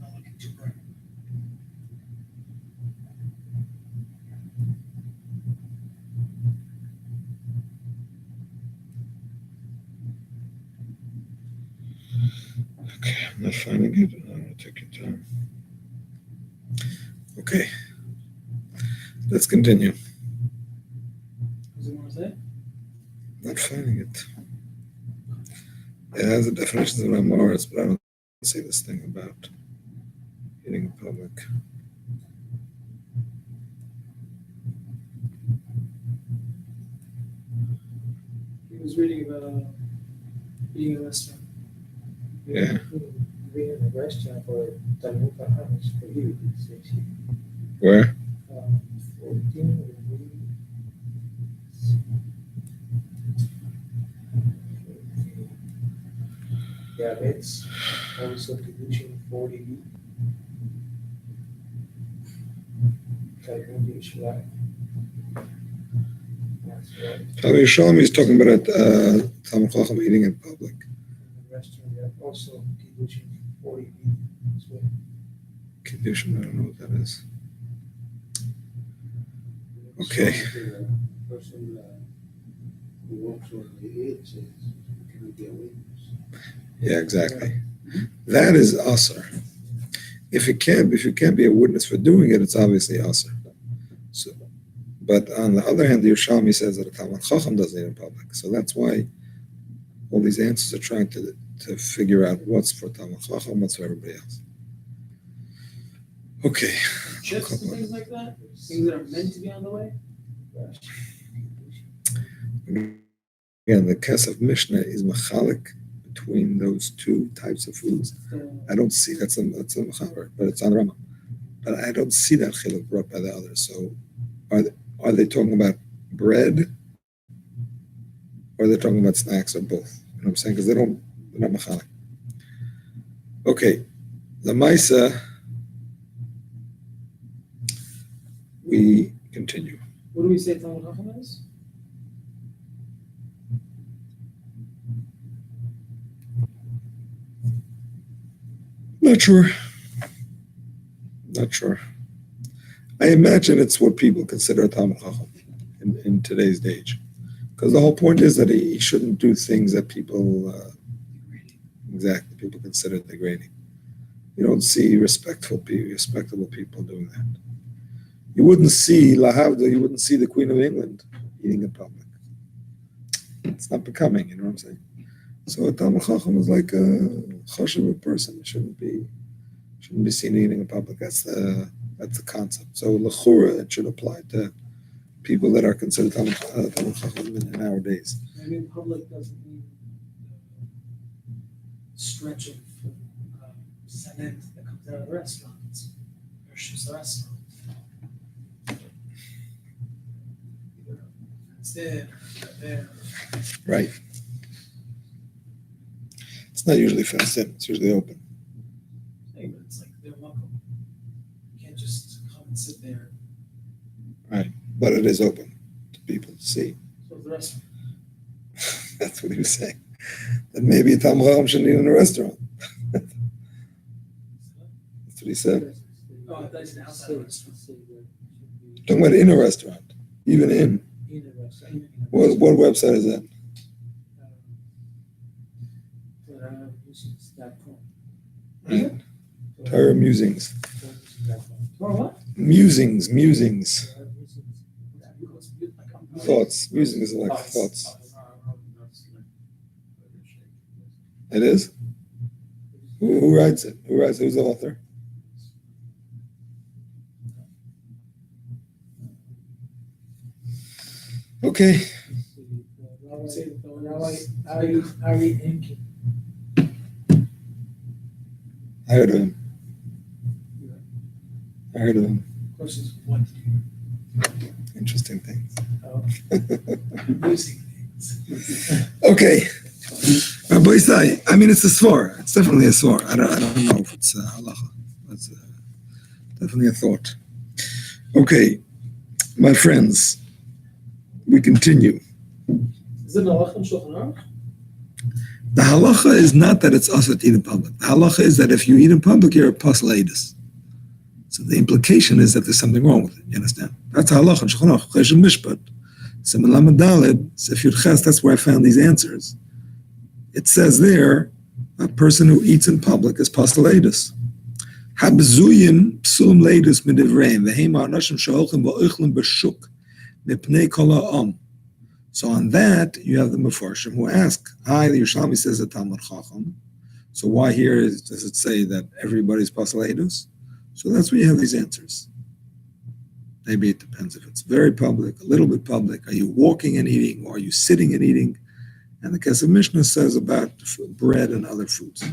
S4: Not looking too bright.
S1: Okay, I'm not finding it. I'm going to take your time. Okay, let's continue.
S4: Does it want to say?
S1: Not finding it. It has the definitions of Ramoris, but I don't see this thing about eating in public.
S4: was reading about being in a restaurant.
S1: Yeah.
S5: Being in a restaurant for Talmud Chacham is prohibited, says here.
S1: Where?
S5: 14 would be. Diabetes, also Kiddushin 40B. Talmud Yishla. That's right.
S1: Rabbi Shalom is talking about Talmud Chacham eating in public.
S5: In the restaurant, they have also Kiddushin 40B as well.
S1: Condition, I don't know what that is. Okay.
S2: The person who works on the aid says you cannot be a witness.
S1: Yeah, exactly. That is usher. If you can't be a witness for doing it, it's obviously usher. So, but on the other hand, the Yerushalmi says that a Talmud Chacham doesn't eat in public. So that's why all these answers are trying to figure out what's for Talmud Chacham, what's for everybody else. Okay.
S4: Chips and things like that, things that are meant to be on the way.
S1: Again, the Kesef Mishnah is machalik between those two types of foods. I don't see that's a machaber, but it's on Rama. But I don't see that chiluk brought by the others. So, are they talking about bread, or are they talking about snacks, or both? You know what I'm saying? Because they're not machalik. Okay, the Maisa. We continue.
S4: What do we say Talmud Chacham is?
S1: Not sure. Not sure. I imagine it's what people consider a Talmud Chacham in today's age. Because the whole point is that he shouldn't do things that people consider degrading. You don't see respectable people doing that. You wouldn't see the Queen of England eating in public. It's not becoming, you know what I'm saying? So a Talmud Chacham is like a chashuv person. It shouldn't be seen eating in public. That's the concept. So l'chura, it should apply to people that are considered Talmud Chacham in our days.
S4: I mean, public doesn't mean stretch of cement that comes out of the restaurant. It's the restaurant. It's there.
S1: Right. It's not usually fenced in. It's usually open.
S4: Hey, but it's like they're welcome. You can't just come and sit there.
S1: But it is open to people to see.
S4: So the restaurant.
S1: That's what he was saying. That maybe a Talmud Chacham shouldn't eat in a restaurant. That's what he said.
S4: Oh, I thought you said outside the restaurant.
S1: Talking about in a restaurant, even in. What website is that? Right. Torah Musings.
S4: Or what?
S1: Musings. Thoughts. Musings are like thoughts. It is? Who writes it? Who's the author? Okay.
S5: Ari Enki.
S1: I heard of him.
S4: Questions what?
S1: Interesting things.
S4: Using things.
S1: Okay. Rabbi Isai, I mean, it's a svar. It's definitely a svar. I don't know if it's halacha. It's definitely a thought. Okay, my friends, we continue.
S4: Is it halacha in Shulchan Aruch?
S1: The halacha is not that it's usher to eat in public. The halacha is that if you eat in public, you're a paslatus. So the implication is that there's something wrong with it. You understand? That's halacha in Shulchan Aruch. Chesed Mishpat. So in Lamed Daled, Sefir Ches, that's where I found these answers. It says there, a person who eats in public is paslatus. Habzuyim psulum leidus midivreim v'heima anashim sheholchim v'oichlin b'shuk mipnei kol ha'am. So on that, you have the Mefarshim who ask, the Yerushalmi says a Talmud Chacham. So why here does it say that everybody's paslatus? So that's where you have these answers. Maybe it depends if it's very public, a little bit public. Are you walking and eating, or are you sitting and eating? And the Kesef Mishnah says about bread and other foods.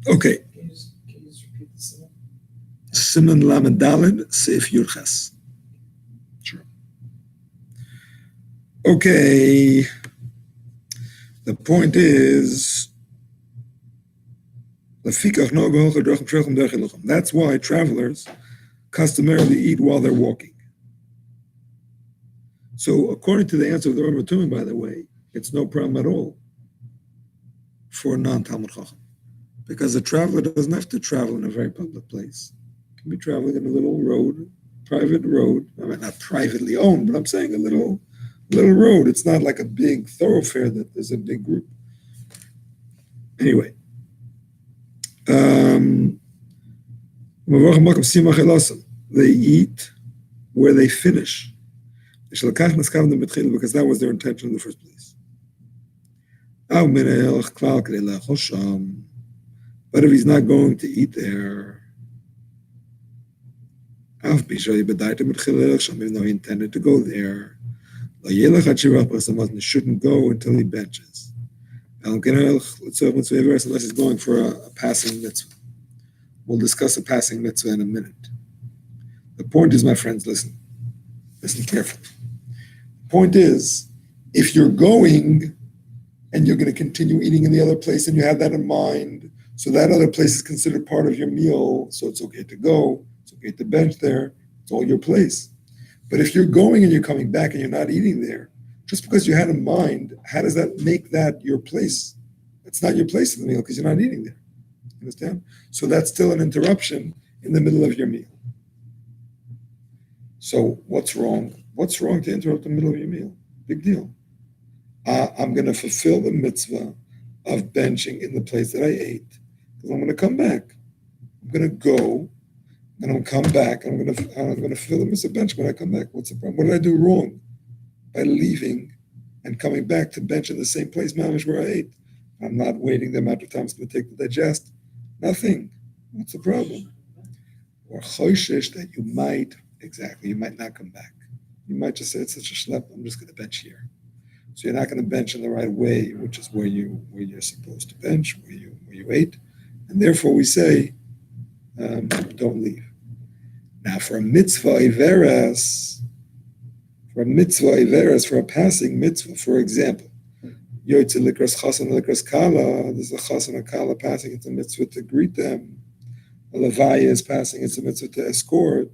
S1: Okay,
S4: Can you just repeat the symbol?
S1: Siman Lamed Daled Seif Yurches. Sure. Okay, the point is, that's why travelers customarily eat while they're walking. So according to the answer of the Rebbe Tumim, by the way, it's no problem at all for a non-Talmud Chacham, because a traveler doesn't have to travel in a very public place. He can be traveling in a little road, private road. I mean, not privately owned, but I'm saying a little road. It's not like a big thoroughfare that there's a big group. Anyway, they eat where they finish, because that was their intention in the first place. But if he's not going to eat there, even though he intended to go there, he shouldn't go until he benches. Unless he's going for a passing mitzvah. We'll discuss a passing mitzvah in a minute. The point is, my friends, listen carefully. The point is, if you're going and you're going to continue eating in the other place and you have that in mind, so that other place is considered part of your meal, so it's okay to go, it's okay to bench there, it's all your place. But if you're going and you're coming back and you're not eating there, just because you had in mind, how does that make that your place? It's not your place in the meal because you're not eating there. Understand? So that's still an interruption in the middle of your meal. So what's wrong? What's wrong to interrupt the middle of your meal? Big deal. I'm going to fulfill the mitzvah of benching in the place that I ate because I'm going to come back. I'm going to go and I'm going to come back. I'm going to fulfill the mitzvah of bench when I come back. What's the problem? What did I do wrong by leaving and coming back to bench in the same place, mamish, where I ate? I'm not waiting the amount of time it's going to take to digest. Nothing. What's the problem? Or choishish that you might not come back. You might just say it's such a schlep, I'm just going to bench here. So you're not going to bench in the right way, which is where you're supposed to bench, where you ate, and therefore we say don't leave. Now for a mitzvah iveres, for a passing mitzvah, for example, Yotze likras chasan likras kala. There's a chasan and kala passing. It's a mitzvah to greet them. A levaya is passing. It's a mitzvah to escort.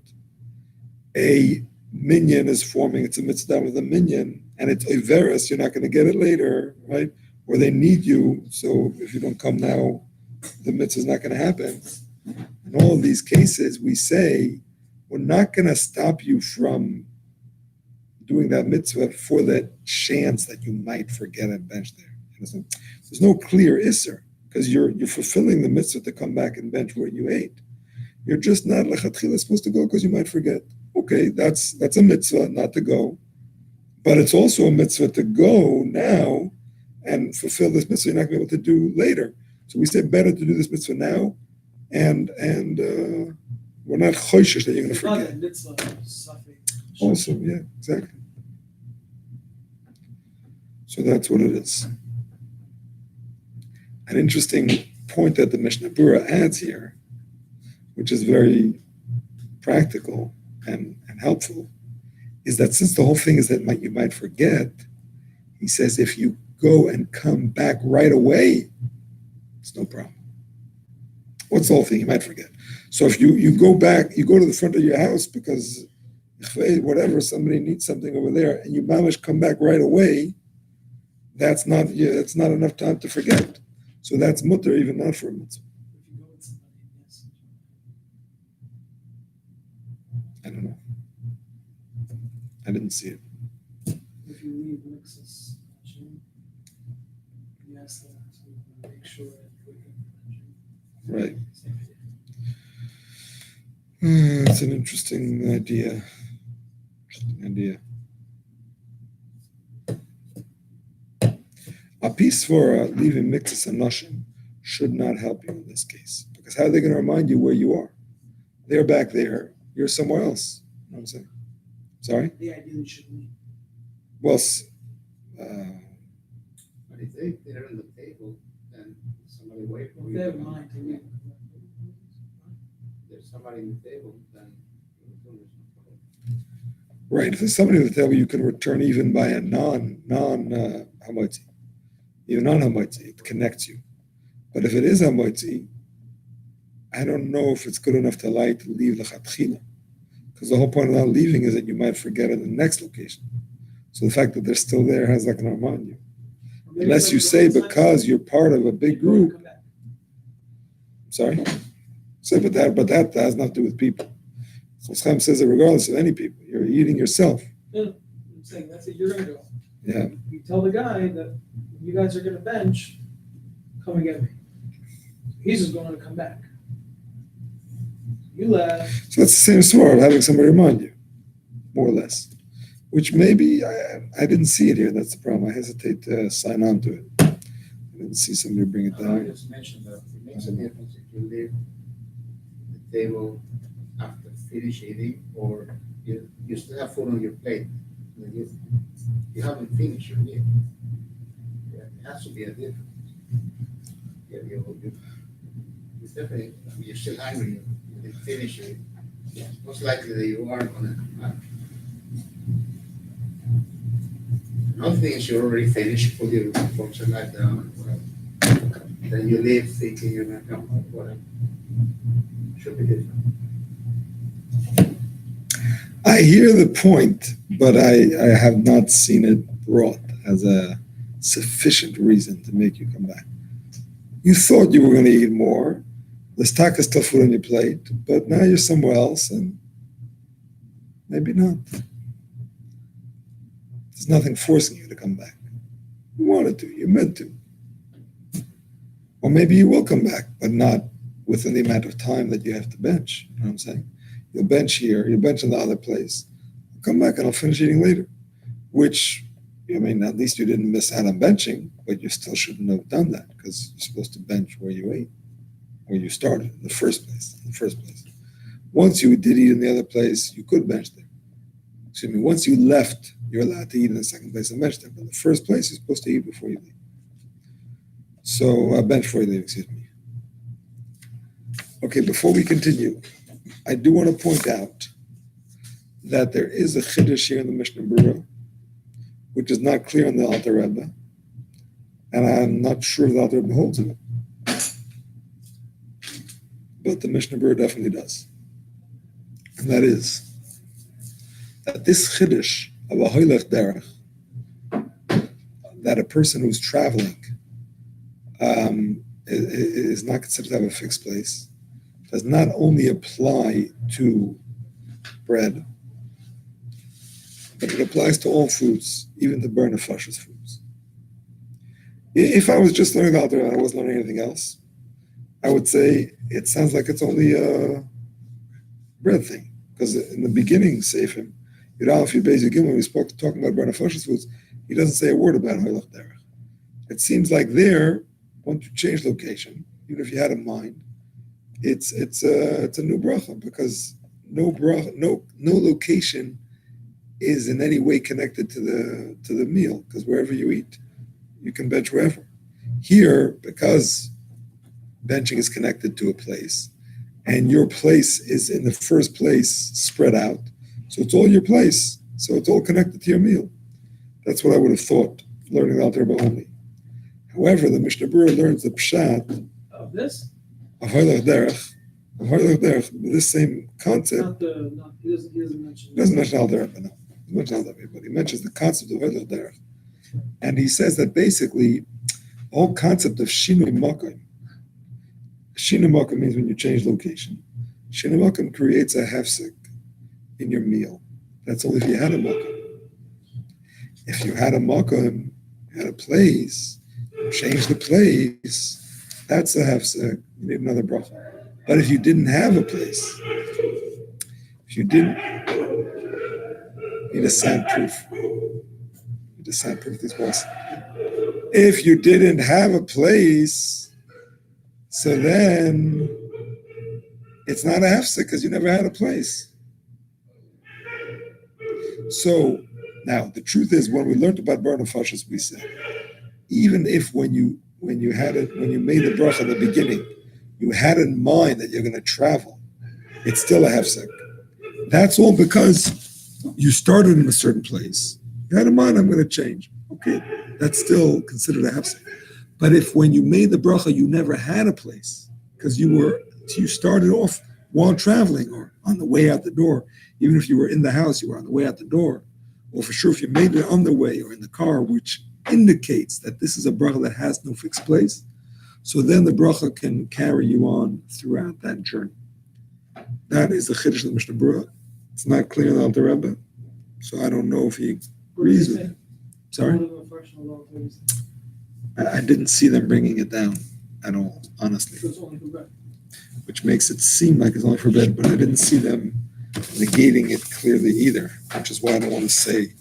S1: A minyan is forming. It's a mitzvah with a minyan, and it's iveres. You're not going to get it later, right? Or they need you. So if you don't come now, the mitzvah is not going to happen. In all of these cases, we say we're not going to stop you from doing that mitzvah for the chance that you might forget and bench there. There's no clear isser because you're fulfilling the mitzvah to come back and bench where you ate. You're just not lechatchila supposed to go because you might forget. Okay, that's a mitzvah not to go, but it's also a mitzvah to go now and fulfill this mitzvah you're not going to be able to do later. So we say better to do this mitzvah now, and we're not choishish that you're going to forget. Also, yeah, exactly. So that's what it is. An interesting point that the Mishnah Berurah adds here, which is very practical and helpful, is that since the whole thing is that you might forget, he says if you go and come back right away, it's no problem. What's the whole thing? You might forget. So if you go back, you go to the front of your house because whatever, somebody needs something over there, and you mamish come back right away, that's not enough time to forget. So that's mutter, even not for a mitzvah. I don't know. I didn't see it.
S4: If you leave Nixus, you ask them to make sure that we
S1: Right. It's an interesting idea. A piece for leaving mixes and noshim should not help you in this case, because how are they going to remind you where you are? They're back there. You're somewhere else. You know what I'm saying? Sorry?
S4: The idea should be.
S1: Well,
S2: But if they're on the table, then somebody wait for
S4: If
S2: you.
S4: they
S2: to
S4: have
S2: come.
S4: mine, to me.
S2: There's somebody on the table, then there's no problem.
S1: Right. If there's somebody at the table, you can return even by a non-hamotzi. Even non-hamotzi, it connects you. But if it is hamotzi, I don't know if it's good enough to allow you to leave l'chatchila. Because the whole point of not leaving is that you might forget in the next location. So the fact that they're still there has like an arm on you.
S4: Or maybe
S1: Unless you
S4: like
S1: say
S4: the whole time,
S1: because you're part of a big
S4: people will
S1: group.
S4: come back.
S1: Sorry? So, but that has nothing to do with people. So Chaim says that regardless of any people, you're eating yourself.
S4: I'm saying that's it, you're gonna go.
S1: Yeah.
S4: You tell the guy that you guys are gonna bench, come and get me. He's just going to come back. You left.
S1: So that's the same story of having somebody remind you, more or less. Which maybe I didn't see it here. That's the problem. I hesitate to sign on to it. I didn't see somebody bring it
S2: I
S1: down.
S2: just mentioned that it makes a difference if you leave the table after finish eating or you still have food on your plate. And you haven't finished your meal. Yeah, it has to be a difference. Yeah, you definitely, I mean, you're still hungry, you didn't finish it. Most likely that you are gonna. Another thing is you already finished, put your forks and knife down, whatever. Then you leave thinking you're gonna come home, whatever. Should be different.
S1: I hear the point, but I have not seen it brought as a sufficient reason to make you come back. You thought you were going to eat more. There's taka still food on your plate, but now you're somewhere else and maybe not. There's nothing forcing you to come back. You wanted to, you meant to. Or maybe you will come back, but not within the amount of time that you have to bench. You know what I'm saying? You'll bench here, you'll bench in the other place. I'll come back and I'll finish eating later. Which, I mean, at least you didn't miss out on benching, but you still shouldn't have done that because you're supposed to bench where you ate, where you started in the first place. Once you did eat in the other place, you could bench there. Excuse me, once you left, you're allowed to eat in the second place and bench there. But in the first place, you're supposed to eat before you leave. So bench before you leave, excuse me. Okay, before we continue, I do want to point out that there is a chiddush here in the Mishnah Berurah, which is not clear in the Alter Rebbe, and I'm not sure if the Alter Rebbe holds of it. But the Mishnah Berurah definitely does. And that is that this chiddush of a hoylech derech, that a person who's traveling is not considered to have a fixed place, does not only apply to bread, but it applies to all foods, even to burn nefashos foods. If I was just learning the Alter and I wasn't learning anything else, I would say it sounds like it's only a bread thing. Because in the beginning, Seifim, Yudalef Yud Gimel, when we spoke talking about burn nefashos foods, he doesn't say a word about hoylech derech. It seems like there, once you change location, even if you had a mind, it's a new bracha because no location is in any way connected to the meal because wherever you eat, you can bench wherever. Here, because benching is connected to a place, and your place is in the first place spread out, so it's all your place, so it's all connected to your meal. That's what I would have thought, learning the Alter Rebbe only. However, the Mishnah Berurah learns the pshat
S4: Of this?
S1: of hoylech derech, this same concept.
S4: He doesn't mention.
S1: He doesn't mention Alter Rebbe, no. He mentions Alter Rebbe, but he mentions the concept of hoylech derech. And he says that basically, the whole concept of shinui makom means when you change location. Shinui makom creates a hefsek in your meal. That's only if you had a makom. If you had a makom, you had a place, you changed the place, that's a hefsek. You need another bracha. But if you didn't have a place, if you didn't, you need a soundproof. You need to soundproof these walls. If you didn't have a place, so then it's not a hefsek because you never had a place. So Now, the truth is, when we learned about Bar Nefashos, we said, even if when you made the bracha at the beginning, you had in mind that you're going to travel, it's still a hefsek. That's all because you started in a certain place. You had in mind, I'm going to change. Okay, that's still considered a hefsek. But if when you made the bracha, you never had a place, because you started off while traveling or on the way out the door, even if you were in the house, you were on the way out the door, or for sure if you made it on the way or in the car, which indicates that this is a bracha that has no fixed place, so then the bracha can carry you on throughout that journey. That is the Chiddush of the Mishnah Berurah. It's not clear in the Alter Rebbe, so I don't know if he agrees with it. Sorry? I didn't see them bringing it down at all, honestly.
S4: So it's only for bread.
S1: Which makes it seem like it's only for bed, but I didn't see them negating it clearly either, which is why I don't want to say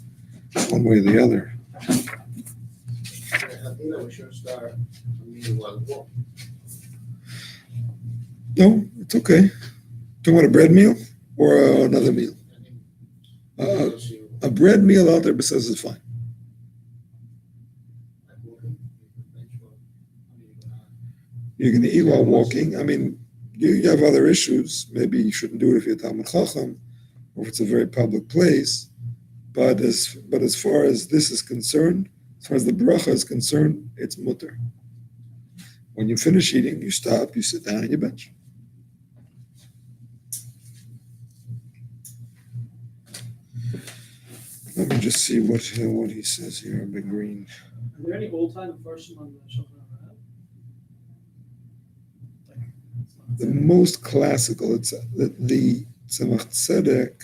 S1: one way or the other.
S2: I think that we should start a meal while walking.
S1: No, it's okay. Do you want a bread meal or another meal?
S2: Because you-
S1: A bread meal out there says is fine.
S2: like walking,
S1: You're going to eat while walking. I mean, you have other issues. Maybe you shouldn't do it if you're Talmud Chacham or if it's a very public place. But as far as this is concerned, as far as the bracha is concerned, it's mutter. When you finish eating, you stop, you sit down on your bench. Let me just see what he says here, Big Green.
S4: Are there any old time version on the Shulchan Aruch?
S1: The most classical, it's that the Tzemach Tzedek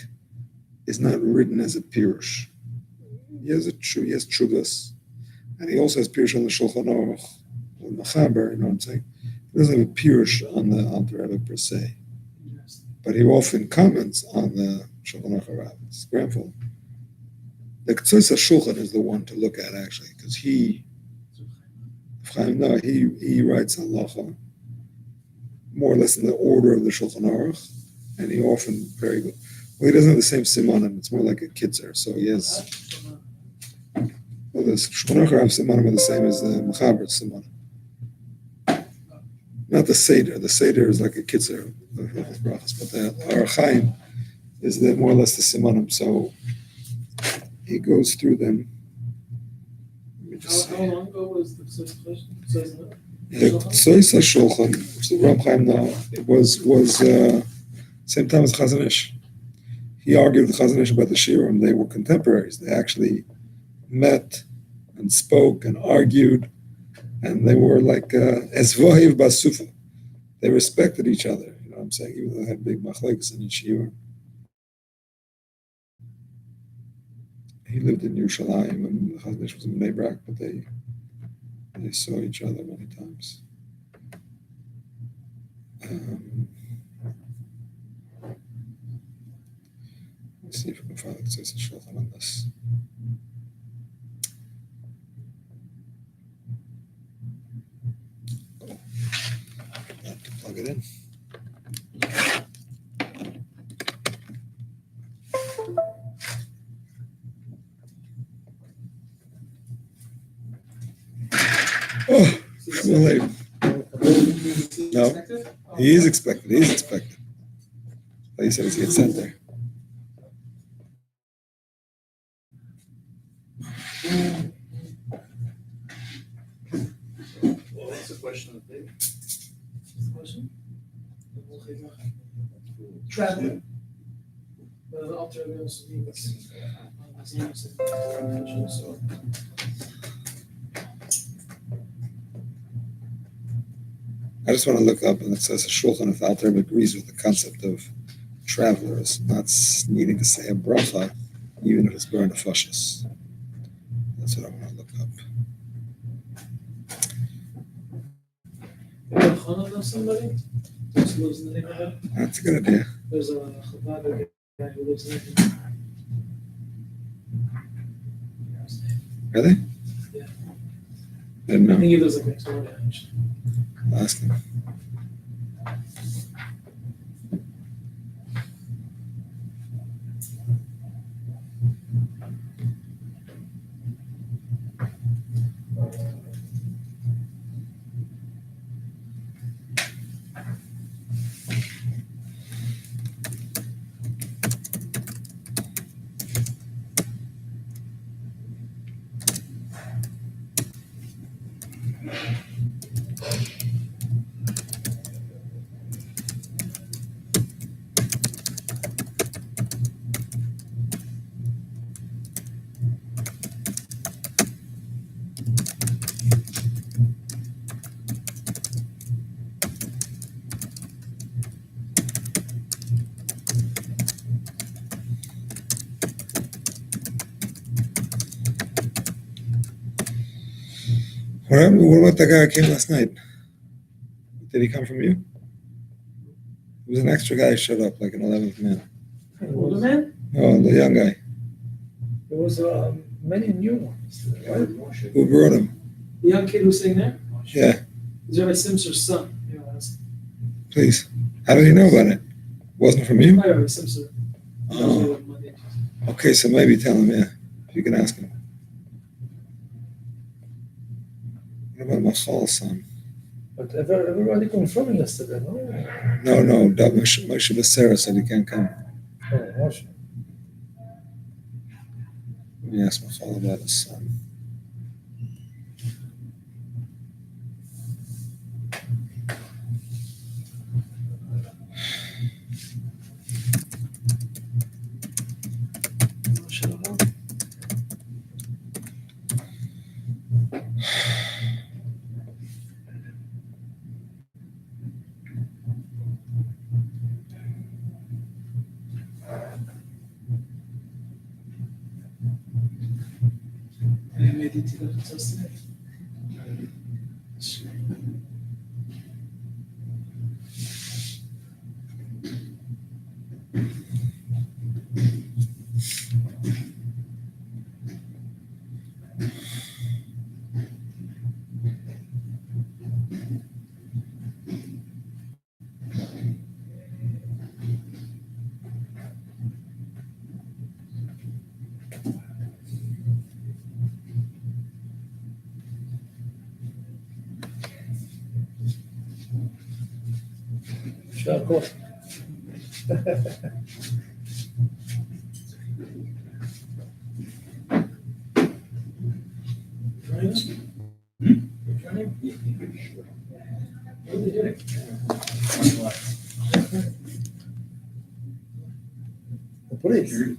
S1: is not written as a pirush. He has tshuvas, and he also has pirush on the Shulchan Aruch, the Machaber. You know what I'm saying? He doesn't have a pirush on the Alter Rebbe per se, but he often comments on the Shulchan Aruch. It's grandfather. The Ktsos HaShulchan is the one to look at actually, because he writes halacha more or less in the order of the Shulchan Aruch, and he often very good. Well, he doesn't have the same simanim. It's more like a kitzer. So he has. Well, the Shulchan Aruch simanim are the same as the Mechaber simanim. Not the Seder. The Seder is like a kitzer, but the Aruch Chaim is more or less the simanim. So he goes through them.
S4: How long ago was the question?
S1: The Ktsos HaShulchan, which the Ram Chaim now, it was same time as Chazon Ish. He argued with Chazon Ish about the Shiurim. They were contemporaries. They actually met and spoke and argued, and they were like Ezvohiv Basufa. They respected each other. You know what I'm saying? Even though they had big machlekes in Shiurim. He lived in Yerushalayim, and Chazon Ish was in Bnei Brak, but they saw each other many times. Let's see if we can find the Ktsos HaShulchan on this. Oh, I have to plug it in. Oh, well, no, he is expected. He is expected. Like you said, he's getting sent there.
S2: What's the question of the day?
S4: Traveling. But the Alter Rebbe also means so.
S1: I just want to look up, and it says a Shulchan if the Alter Rebbe agrees with the concept of travelers not needing to say a bracha, even if it's Bar Nefashos. That's what I want to look up.
S4: Maybe Chana knows somebody who lives in the neighborhood.
S1: That's a good idea.
S4: There's a Chabad guy who lives in the neighborhood.
S1: Really?
S4: Yeah.
S1: I didn't
S4: I
S1: know.
S4: think he lives like next door to him, actually.
S1: I'll ask him. What about the guy who came last night? Did he come from you? It was an extra guy who showed up, like an 11th man.
S4: Older man?
S1: Oh, the young guy.
S3: There was many new ones, right?
S1: Who brought him?
S4: The young kid who's sitting there?
S1: Yeah,
S4: Is Rabbi Simpson's son? You know, that's
S1: please. How did he know about it? Wasn't from you?
S4: Rabbi Simpson.
S1: Oh, okay, so maybe tell him, yeah, if you can ask him. What about Machal's son?
S3: But everybody confirmed yesterday, no?
S1: No, Moshe Becerra said he can't come.
S3: Oh, Moshe.
S1: Let me ask Machal about his son.
S3: Sure, cool. The police.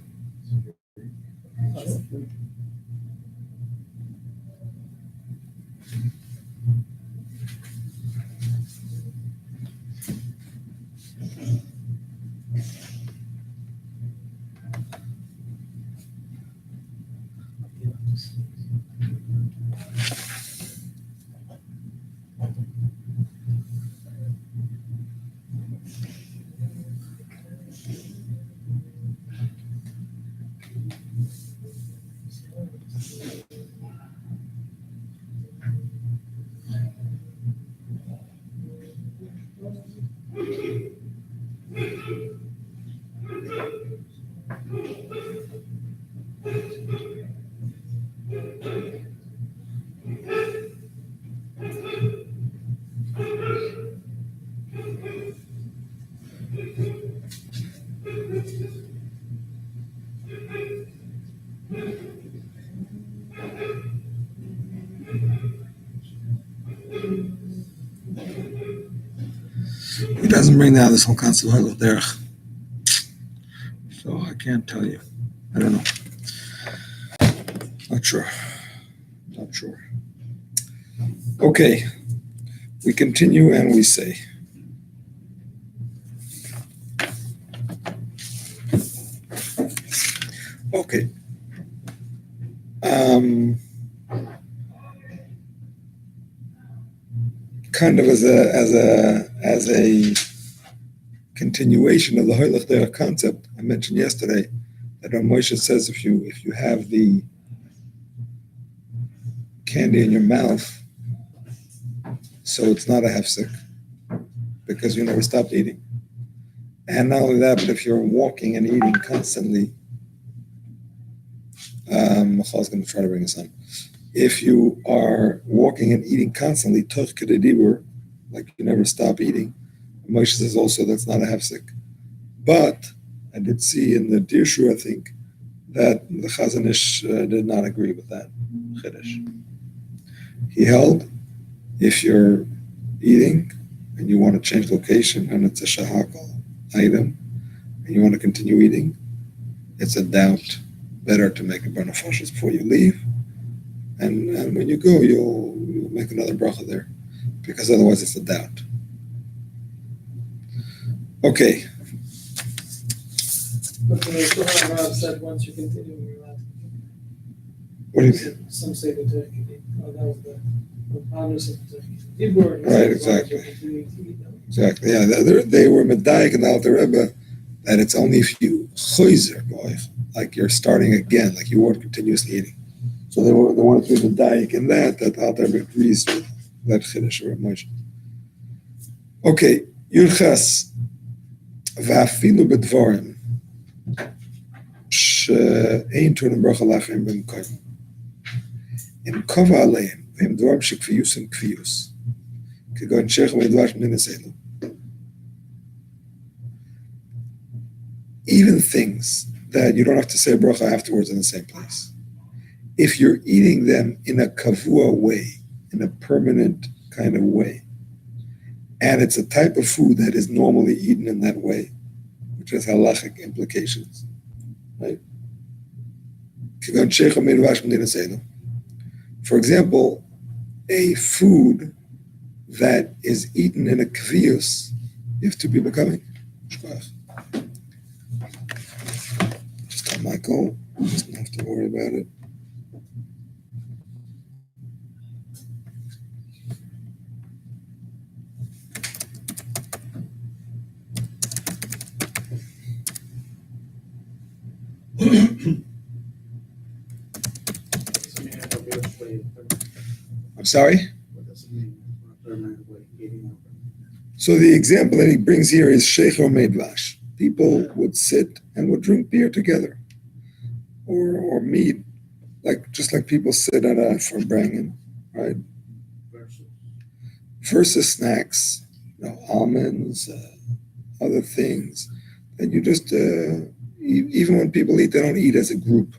S1: He doesn't bring down this whole concept of derech. So I can't tell you. I don't know. Not sure. Okay. We continue and we say. Okay. Kind of as a continuation of the Hoylech Derech concept I mentioned yesterday, that Moshe says if you have the candy in your mouth, so it's not a hefsek because you never stopped eating. And not only that, but if you're walking and eating constantly, Michal's going to try to bring us on. If you are walking and eating constantly, toch kedei dibur, like you never stop eating, Moshe says also that's not a hefsek. But I did see in the Dirshu, I think, that the Chazon Ish did not agree with that chiddush. He held if you're eating and you want to change location and it's a shahakal item and you want to continue eating, it's a doubt. Better to make a b'nefashos before you leave, and when you go, you'll make another bracha there, because otherwise it's a doubt. Okay.
S4: But the Rav said once you continue, you're allowed to continue.
S1: What do you mean?
S4: Some say the Turkey. Oh, that was the. preponderance of the Dibur.
S1: Right, exactly.
S4: Continuing to eat them.
S1: Exactly. Yeah, they were medayik and the Alter Rebbe that it's only if you choizer, boy, like you're starting again, like you weren't continuously eating. So they wanted to be medayik in that the Alter Rebbe agrees with that chiddush or emotion. Okay, Yurchas va'afilu bedvarim she'ein turn bracha lachem b'mkoyim im kova aleim v'im dvarim shekfiyus and kfiyus k'gon shech v'edvash m'nineselu. Even things that you don't have to say a bracha afterwards in the same place. If you're eating them in a kavua way, in a permanent kind of way, and it's a type of food that is normally eaten in that way, which has halachic implications, right? For example, a food that is eaten in a kvius, you have to be becoming. Just tell Michael, doesn't have to worry about it. I'm sorry?
S2: What does it mean? A permanent way, eating up.
S1: So the example that he brings here is shecho meidvash. People would sit and would drink beer together, or mead, just like people sit at a farbrengen, right? Versus snacks, almonds, other things that you just even when people eat, they don't eat as a group.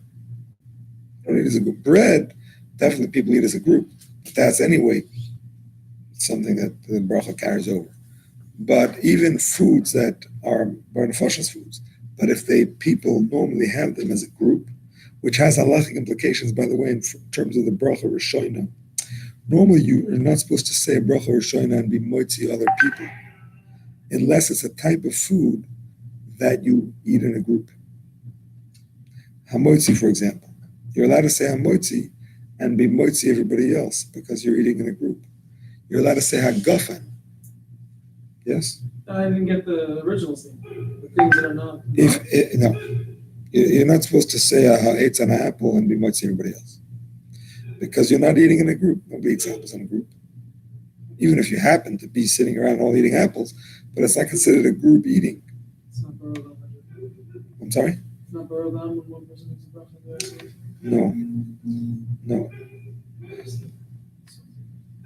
S1: They don't eat as a group. Bread, definitely people eat as a group. But that's anyway something that the bracha carries over. But even foods that are Barnafashas foods, but if people normally have them as a group, which has halachic implications, by the way, in terms of the bracha Rishoina. Normally, you are not supposed to say a bracha Rishoina and be moitzi other people, unless it's a type of food that you eat in a group. Hamoitzi, for example. You're allowed to say hamoitzi and be moitzi everybody else because you're eating in a group. You're allowed to say hagafen. Yes?
S4: I didn't get the original thing. The things that are not.
S1: You're not supposed to say ha'etz on an apple and be moitzi everybody else. Because you're not eating in a group. Nobody eats apples in a group. Even if you happen to be sitting around all eating apples, but it's not considered a group eating.
S4: It's not Barodam.
S1: I'm sorry?
S4: It's not Barodam when one person eats a bracha and the other person.
S1: No.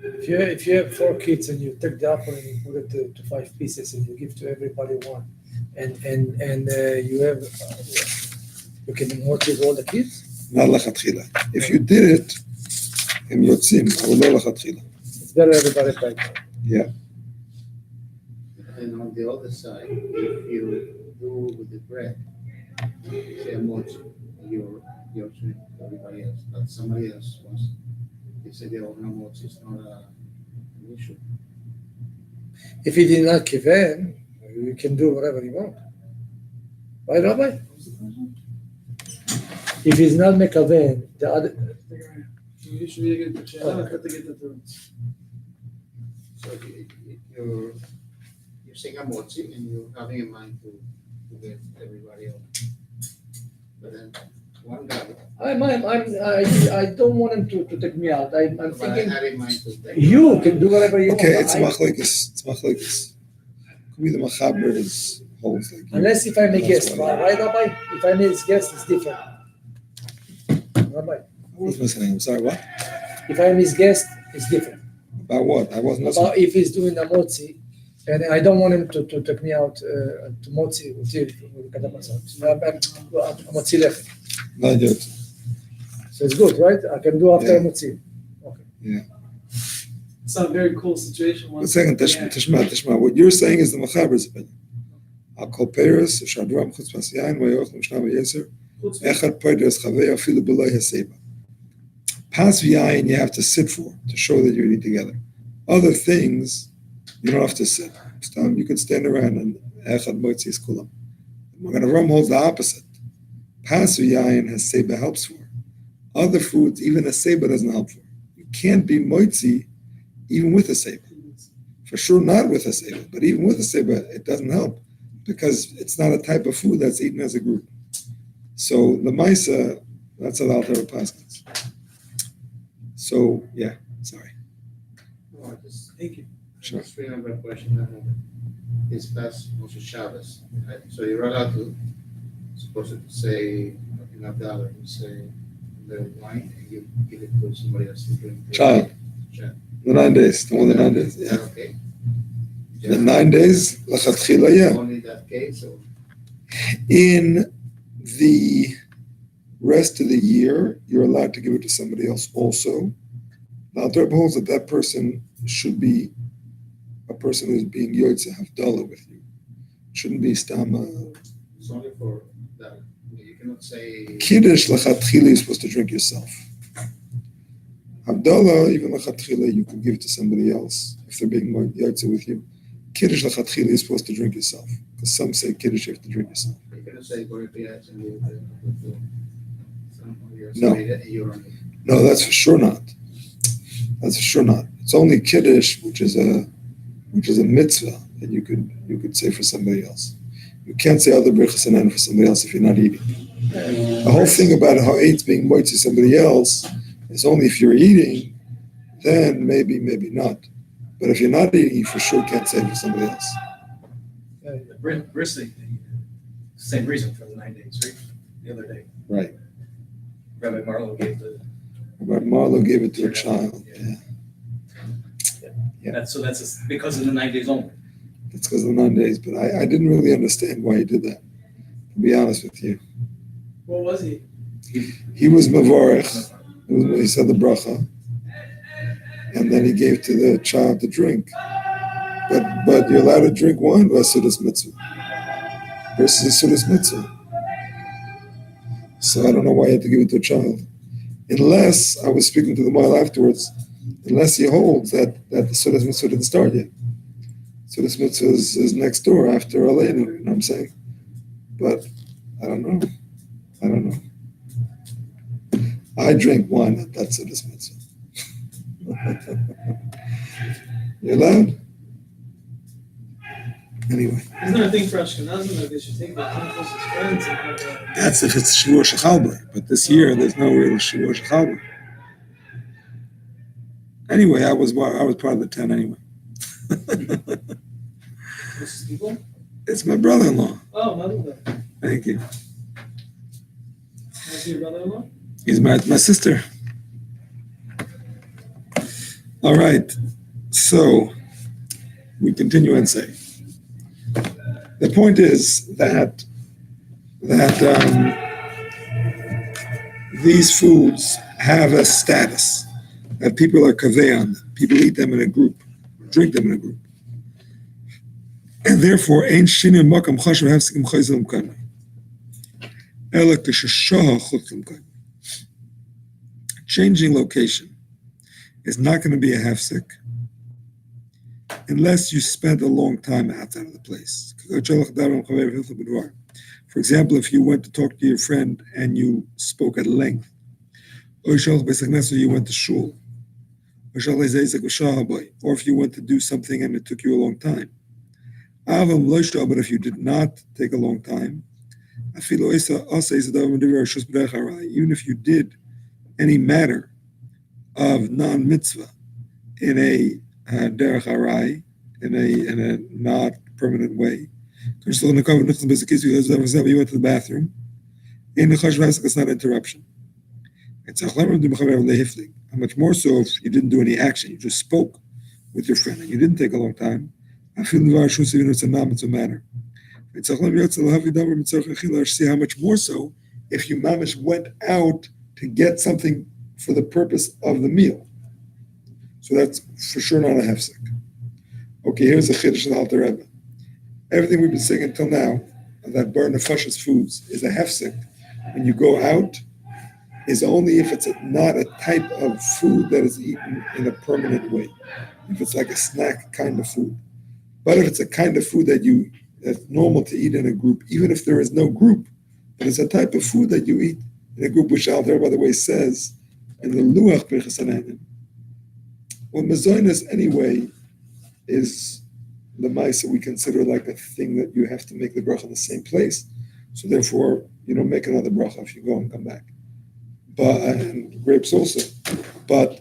S3: If you have 4 kids and you take the apple and you put it to 5 pieces and you give to everybody one, and you have you can motivate all the kids.
S1: Not lachatchila. If you did it, im yotzim, אבל לא lachatchila.
S3: It's better everybody back.
S1: Yeah.
S2: And on the other side, if you do with the bread, say a mochi, you're to everybody else, but somebody else wants. They say they don't know mochi, it's not an issue.
S3: If he did not kiven, you can do whatever you want. Right, Rabbi? If he's not mekaven, the other.
S4: You should get the chair. I have to get the throats.
S2: So you're saying a mochi and you're having in mind to get everybody else. But then one guy.
S3: I don't want him to take me out. I'm
S2: But I
S3: thinking
S2: had in mind to take.
S3: you can do whatever you
S1: Okay,
S3: want.
S1: it's machlekes. It's machlekes. Could be the machaber is holds like you.
S3: Unless if I'm a
S1: That's
S3: guest,
S1: why.
S3: right, Rabbi? If I'm his guest, it's different. Rabbi,
S1: I was listening. I'm sorry. What?
S3: if I'm his guest, it's different.
S1: About what? I wasn't listening.
S3: About if he's doing a motzi, and I don't want him to take me out to motzi with motzi lechem.
S1: Not yet.
S3: So it's good, right? I can do after
S1: Yeah.
S3: motzi.
S4: It's not a very cool situation.
S1: One second, Tishma. What you're saying is the machaber's opinion. I'll call Paris, Shadram Chutz Pasyain, Wayoch Mishnah Yeser, Echad Paris Chavei Afilu B'Loi Haseba. Pas v'yayin you have to sit for to show that you're eating together. Other things you don't have to sit. You can stand around and Echad Moitzi is Kulam. Magen Avraham holds the opposite. Pas v'yayin Haseba helps for. Other foods, even Haseba doesn't help for. You can't be Moitzi even with a Seder. For sure not with a Seder, but even with a Seder, it doesn't help because it's not a type of food that's eaten as a group. So the Maisa, that's what Alter Paskins. So, yeah, sorry.
S2: No, I just,
S4: Thank you.
S1: Sure.
S2: just remember a question that this past also Shabbos. Right? So you're allowed to, supposed to say, in a dollar, you say the wine and you give it to somebody else to drink.
S1: Child.
S2: Child.
S1: The 9 days, the one the 9 days, yeah.
S2: Okay.
S1: The 9 days, Lachatchila, yeah.
S2: Only that case, or
S1: In the rest of the year, you're allowed to give it to somebody else also. Now, Alter Rebbe holds that that person should be a person who's being Yotze Havdalah with you. Shouldn't be Stama.
S2: it's only for that. You cannot say.
S1: Kiddush Lachatchila, you're supposed to drink yourself. Havdalah, even Lachatchila, you can give it to somebody else if they're being Yotze with you. Kiddush Lachatchila, you're supposed to drink yourself. Because some say Kiddush, you have to drink yourself.
S2: You cannot say go to PX and give it to somebody else.
S1: No.
S2: You're on it.
S1: No, that's for sure not. That's for sure not. It's only Kiddush, which is a mitzvah that you could say for somebody else. You can't say other Birchos HaNehenin for somebody else if you're not eating. The whole thing about how eight's being moitzi somebody else is only if you're eating, then maybe not. But if you're not eating, you for sure can't say it for somebody else.
S6: Brisley, same reason for the 9 days, right? The other day.
S1: Right.
S6: Rabbi Marlowe gave the,
S1: But Marlo gave it to a child. Yeah.
S6: that's because of the 9 days only.
S1: That's because of the 9 days. But I didn't really understand why he did that, to be honest with you.
S4: What was he?
S1: He was Mavorech. He said the bracha. And then he gave to the child to drink. But you're allowed to drink wine by Sudas Mitzvah versus Sudas Mitzvah. So I don't know why you had to give it to a child. Unless, I was speaking to the Mail afterwards, unless he holds that the Sudas Mitzvah didn't start yet. Sudas Mitzvah is next door after HaNehenin, you know what I'm saying? But I don't know. I drink wine, that's Sudas Mitzvah. You allowed? Anyway.
S4: Isn't there a thing for Ashkenazim that they should take their 10 closest friends and have a...
S1: That's if it's Shavua Shechalbei. But this year, there's no real Shavua Shechalbei. Anyway, I was part of the 10 anyway.
S4: Closest people?
S1: It's my brother-in-law.
S4: Oh, Maruda.
S1: Thank you.
S4: Was he your brother-in-law?
S1: He's married to my sister. All right. So we continue and say. The point is that these foods have a status, that people are kaveh on them. People eat them in a group, drink them in a group. And therefore, ein shinu makam chashav hafsikim chayzelim kanai. Ela k'sheshaha chutlim kanai. Changing location is not going to be a hafsik unless you spend a long time outside of the place. For example, if you went to talk to your friend and you spoke at length, or you went to shul, or if you went to do something and it took you a long time. But if you did not take a long time, even if you did any matter of non-mitzvah in a derech harai, in a not permanent way. You went to the bathroom. It's not interruption. How much more so if you didn't do any action, you just spoke with your friend and you didn't take a long time. It's a matter. See how much more so if you mamish went out to get something for the purpose of the meal. So that's for sure not a hefsek. Okay, here's a chiddush of the Alter Rebbe. Everything we've been saying until now, that bar nefashos foods is a hefsek. When you go out, is only if it's not a type of food that is eaten in a permanent way. If it's like a snack kind of food. But if it's a kind of food that's normal to eat in a group, even if there is no group, but it's a type of food that you eat in a group, which Alter Rebbe, by the way, says in the Luach Birchos HaNehenin, Well, Mazonis anyway is the Maisa we consider like a thing that you have to make the bracha in the same place. So therefore, you don't make another bracha if you go and come back. But and grapes also. But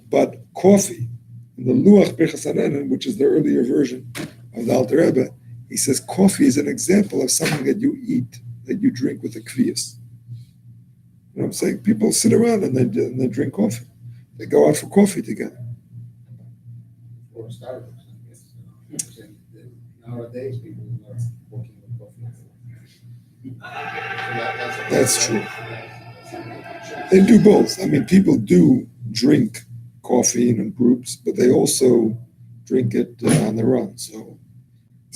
S1: coffee, in the Luach Birchos HaNehenin, which is the earlier version of the Alter Rebbe, he says coffee is an example of something that you eat, that you drink with a kviyas. You know what I'm saying? People sit around and they drink coffee. They go out for coffee together.
S2: Or Starbucks, I guess. Nowadays, people are working with coffee. So
S1: That's true. They do both. I mean, people do drink coffee in groups, but they also drink it on their own. So,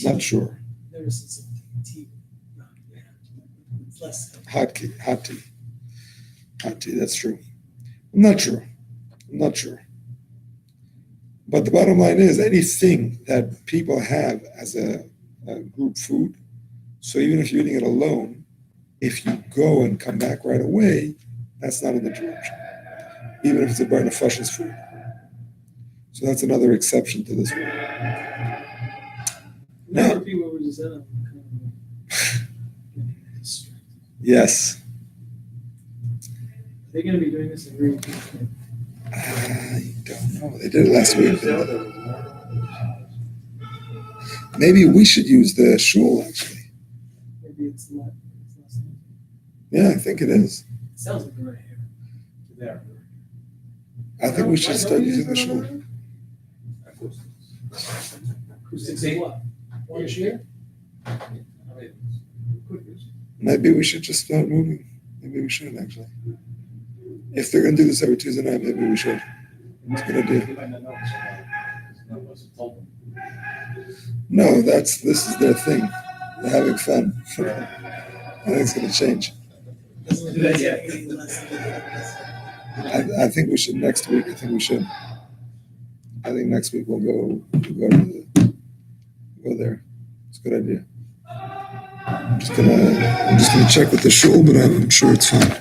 S1: not sure.
S4: Never seen something tea. No, yeah. It's less.
S1: Hot tea. That's true. I'm not sure. But the bottom line is anything that people have as a group food. So even if you're eating it alone, if you go and come back right away, that's not an interruption. Even if it's a bar nefashis food. So that's another exception to this one.
S4: Now,
S1: Now,
S4: people were just kind of
S1: yes.
S4: Are they going to be doing this every week?
S1: I don't know. They did it last week. Maybe we should use the shul, actually.
S4: Maybe it's not.
S1: Yeah, I think it is.
S4: It sounds like right here.
S6: There.
S1: I think we should start using the shul.
S4: Acoustics of what? One share?
S1: Maybe we should just start moving. Maybe we should, actually. If they're going to do this every Tuesday night, maybe we should. It's a good idea. No, this is their thing. They're having fun. I think it's going to change. I think we should next week. I think next week we'll go there. It's a good idea. I'm just gonna check with the shul, but I'm sure it's fine.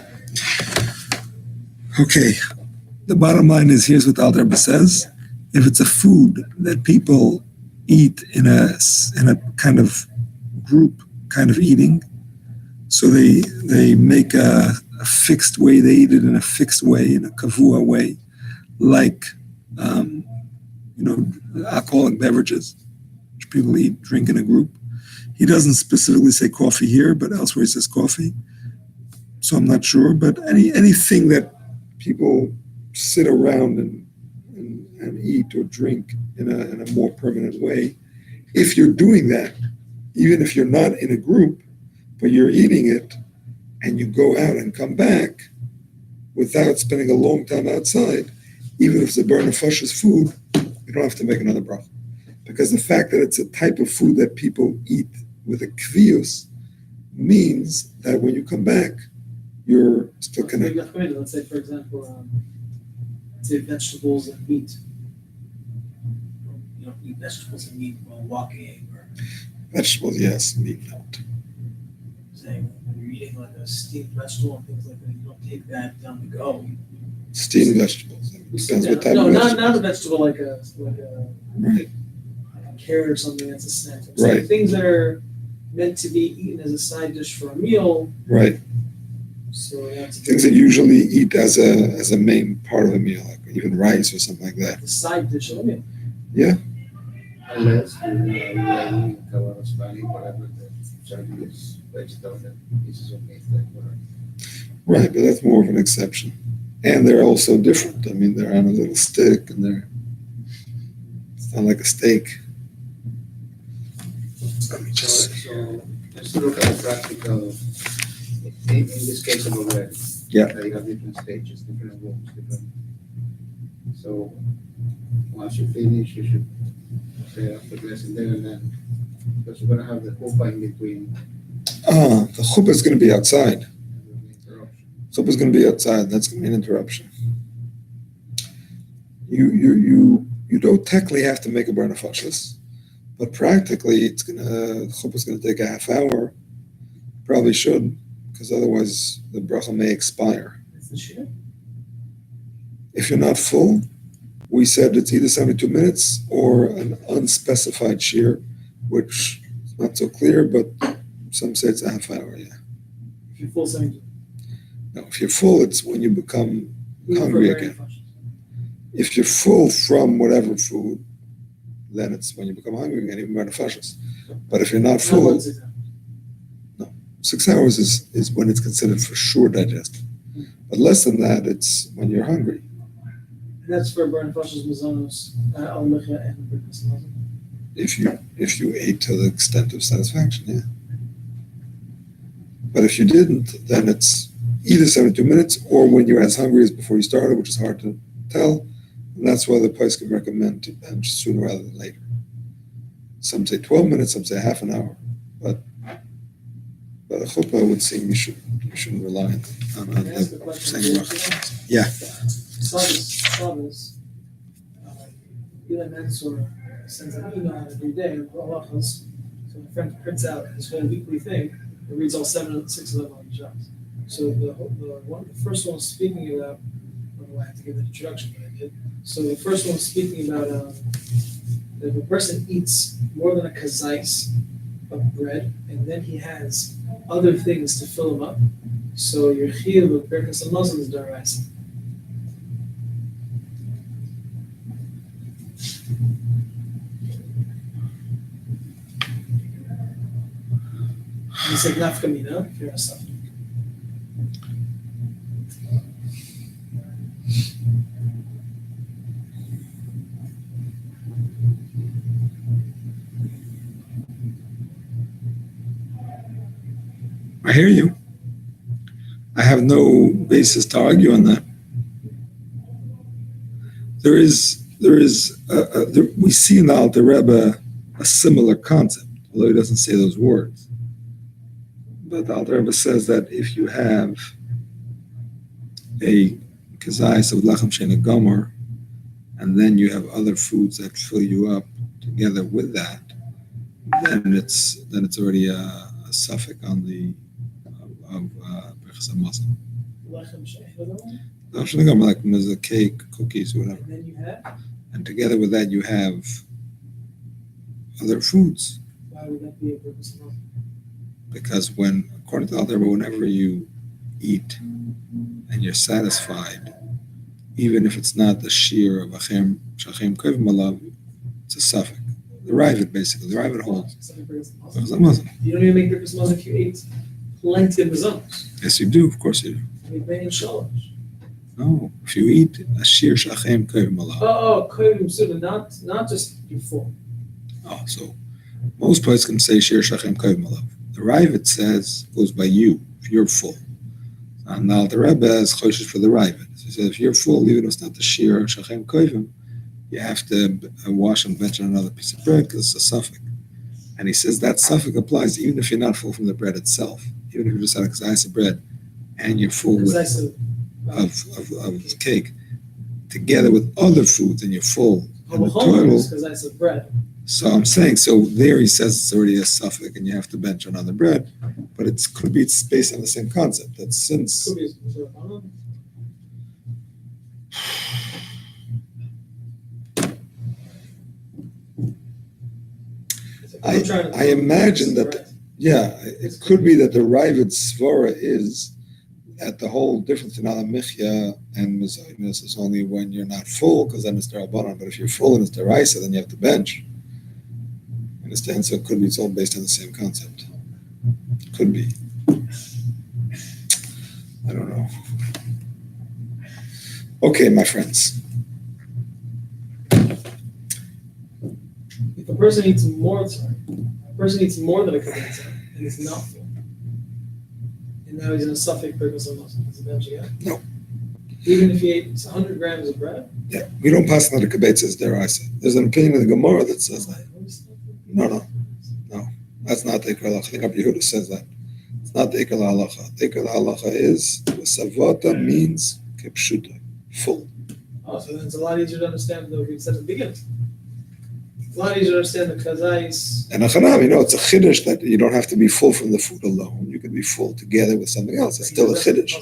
S1: Okay. The bottom line is here's what the Alter Rebbe says. If it's a food that people eat in a kind of group kind of eating, so they make a fixed way, they eat it in a fixed way, in a kavua way, like alcoholic beverages, which people drink in a group. He doesn't specifically say coffee here, but elsewhere he says coffee. So I'm not sure, but anything that people sit around and eat or drink in a more permanent way, if you're doing that, even if you're not in a group, but you're eating it, and you go out and come back without spending a long time outside, even if it's a bar nefashis food, you don't have to make another bracha. Because the fact that it's a type of food that people eat with a kviyus means that when you come back, you're still connected.
S4: Let's say, for example, say vegetables and meat. You don't eat vegetables and meat while walking, or
S1: Vegetables, yes, meat, not.
S4: saying when you're eating like a steamed vegetable and things like that, you don't take that down the go.
S1: Steamed vegetables. It depends what type
S4: No,
S1: of
S4: not
S1: vegetable.
S4: a vegetable like a
S1: Right.
S4: carrot or something that's a snack. I'm
S1: Right.
S4: saying things that are meant to be eaten as a side dish for a meal.
S1: Right.
S4: So that's
S1: Things that you usually eat as a main part of a meal, like even rice or something like that.
S4: the side dish of a meal.
S2: Unless you are eating kebab, Spanish, whatever, the is vegetables and pieces of meat, like whatever.
S1: Right, but that's more of an exception. And they're also different. I mean, they're on a little stick and it's not like a steak. Let me just see.
S2: So let's look at the practical, in this case of already.
S1: Yeah.
S2: You have different stages, different rooms, different. So once you finish, you should say after blessing there and then, because you're gonna have the chuppah in between.
S1: The chuppah is going to be outside.
S2: Interruption.
S1: Chuppah is going to be outside. That's going to be an interruption. You don't technically have to make a bar nefashis, but practically the chuppah is going to take a half hour. Probably should, because otherwise the bracha may expire.
S4: That's the shit.
S1: If you're not full, we said it's either 72 minutes or an unspecified shear, which is not so clear, but some say it's a half hour, yeah.
S4: If you're full 72.
S1: Now, if you're full, it's when you become
S4: Even
S1: hungry
S4: for brain
S1: again.
S4: functions.
S1: If you're full from whatever food, then it's when you become hungry again, even by the fascists. But if you're not
S4: How about
S1: full,
S4: 6 hours?
S1: 6 hours is when it's considered for sure digested. But less than that, it's when you're hungry.
S4: And that's for burn functions, mazonos, al-mechia, and Birchos.
S1: If you ate to the extent of satisfaction, yeah. But if you didn't, then it's either 72 minutes or when you're as hungry as before you started, which is hard to tell. And that's why the place can recommend to bench sooner rather than later. Some say 12 minutes, some say half an hour. But a chutbah would seem you shouldn't rely on
S4: Can I ask a question?
S1: saying bracha. Yeah.
S4: Shabbos, Eli Mansour sends an email every day of halachos. So my friend prints out his whole weekly thing and reads all 6 of them on the Shabbos. So the first one was speaking about, I don't know why I have to give an introduction, but I did. So the first one was speaking about that if a person eats more than a kazais of bread, and then he has other things to fill him up, so your chiyuv of Birchos and Muslim is daraisa. It's like nafkamina if you're a suffix.
S1: I hear you. I have no basis to argue on that. We see in the Alter Rebbe a similar concept, although he doesn't say those words. But the Alter Rebbe says that if you have a kazais of lechem she'ena gomer, and then you have other foods that fill you up together with that, then it's already a suffix on the Birchos and Muslim.
S4: Lechem she'ena,
S1: Lechem she'ena gomer, like a cake, cookies, whatever.
S4: and then you have,
S1: And together with that, you have other foods.
S4: why would that be a Birchos and Muslim?
S1: Because according to the Alter Rebbe, whenever you eat and you're satisfied, even if it's not the shear of Shachem Kovim Alav, it's a suffix. The Ravid, basically. The Ravid holds.
S4: It's like Birchos and Muslim.
S1: Birchos and Muslim.
S4: You don't even make Birchos and Muslim if you ate plenty of mazonos.
S1: Yes, you do. Of course you do.
S4: I mean, bein shalosh.
S1: No, if you eat a shear Shachem Kovim Alav.
S4: Oh, kovim suda, not just before.
S1: Oh, so most places can say shear Shachem Kovim Alav. The Ravid goes by you, if you're full. And now the Rebbe is choshesh for the Ravid. So he says, if you're full, even if it's not the shear Shachem Kovim, you have to wash and bench on another piece of bread because it's a suffix. And he says that suffix applies even if you're not full from the bread itself. Even if you just had a kazais of bread and you're full of cake, together with other foods and you're full. And the total,
S4: Because I said bread.
S1: so I'm saying, so there he says it's already a suffix and you have to bench on other bread, but it could be it's based on the same concept. That since
S4: Could be a zerachana.
S1: I imagine that, it could be that the Ravid Svara is that the whole difference in Ala Michya and Mizayinus is only when you're not full, because then it's Darabanan, but if you're full and it's Daraisa, then you have to bench. Understand? So it could be it's all based on the same concept. Could be. I don't know. Okay, my friends.
S4: If a person eats more, than a kabbalah and is not full, and now he's in a suffix Birchos and Muslim, is it bench again?
S1: No.
S4: Even if he ate 100 grams of bread?
S1: Yeah, we don't pass on the kibbutz deraisa. There's an opinion in the Gemara that says that. No. That's not the Ikar Halacha. I think Rabbi Yehuda says that. It's not the Ikar Halacha. The Ikar Halacha is Savata means kipshuta, full.
S4: Oh, so then it's a lot easier to understand than we said at the beginning. It's a lot easier to understand the kazais.
S1: And Achanam, it's a chiddush that you don't have to be full from the food alone. You can be full together with something else. It's still a chiddush.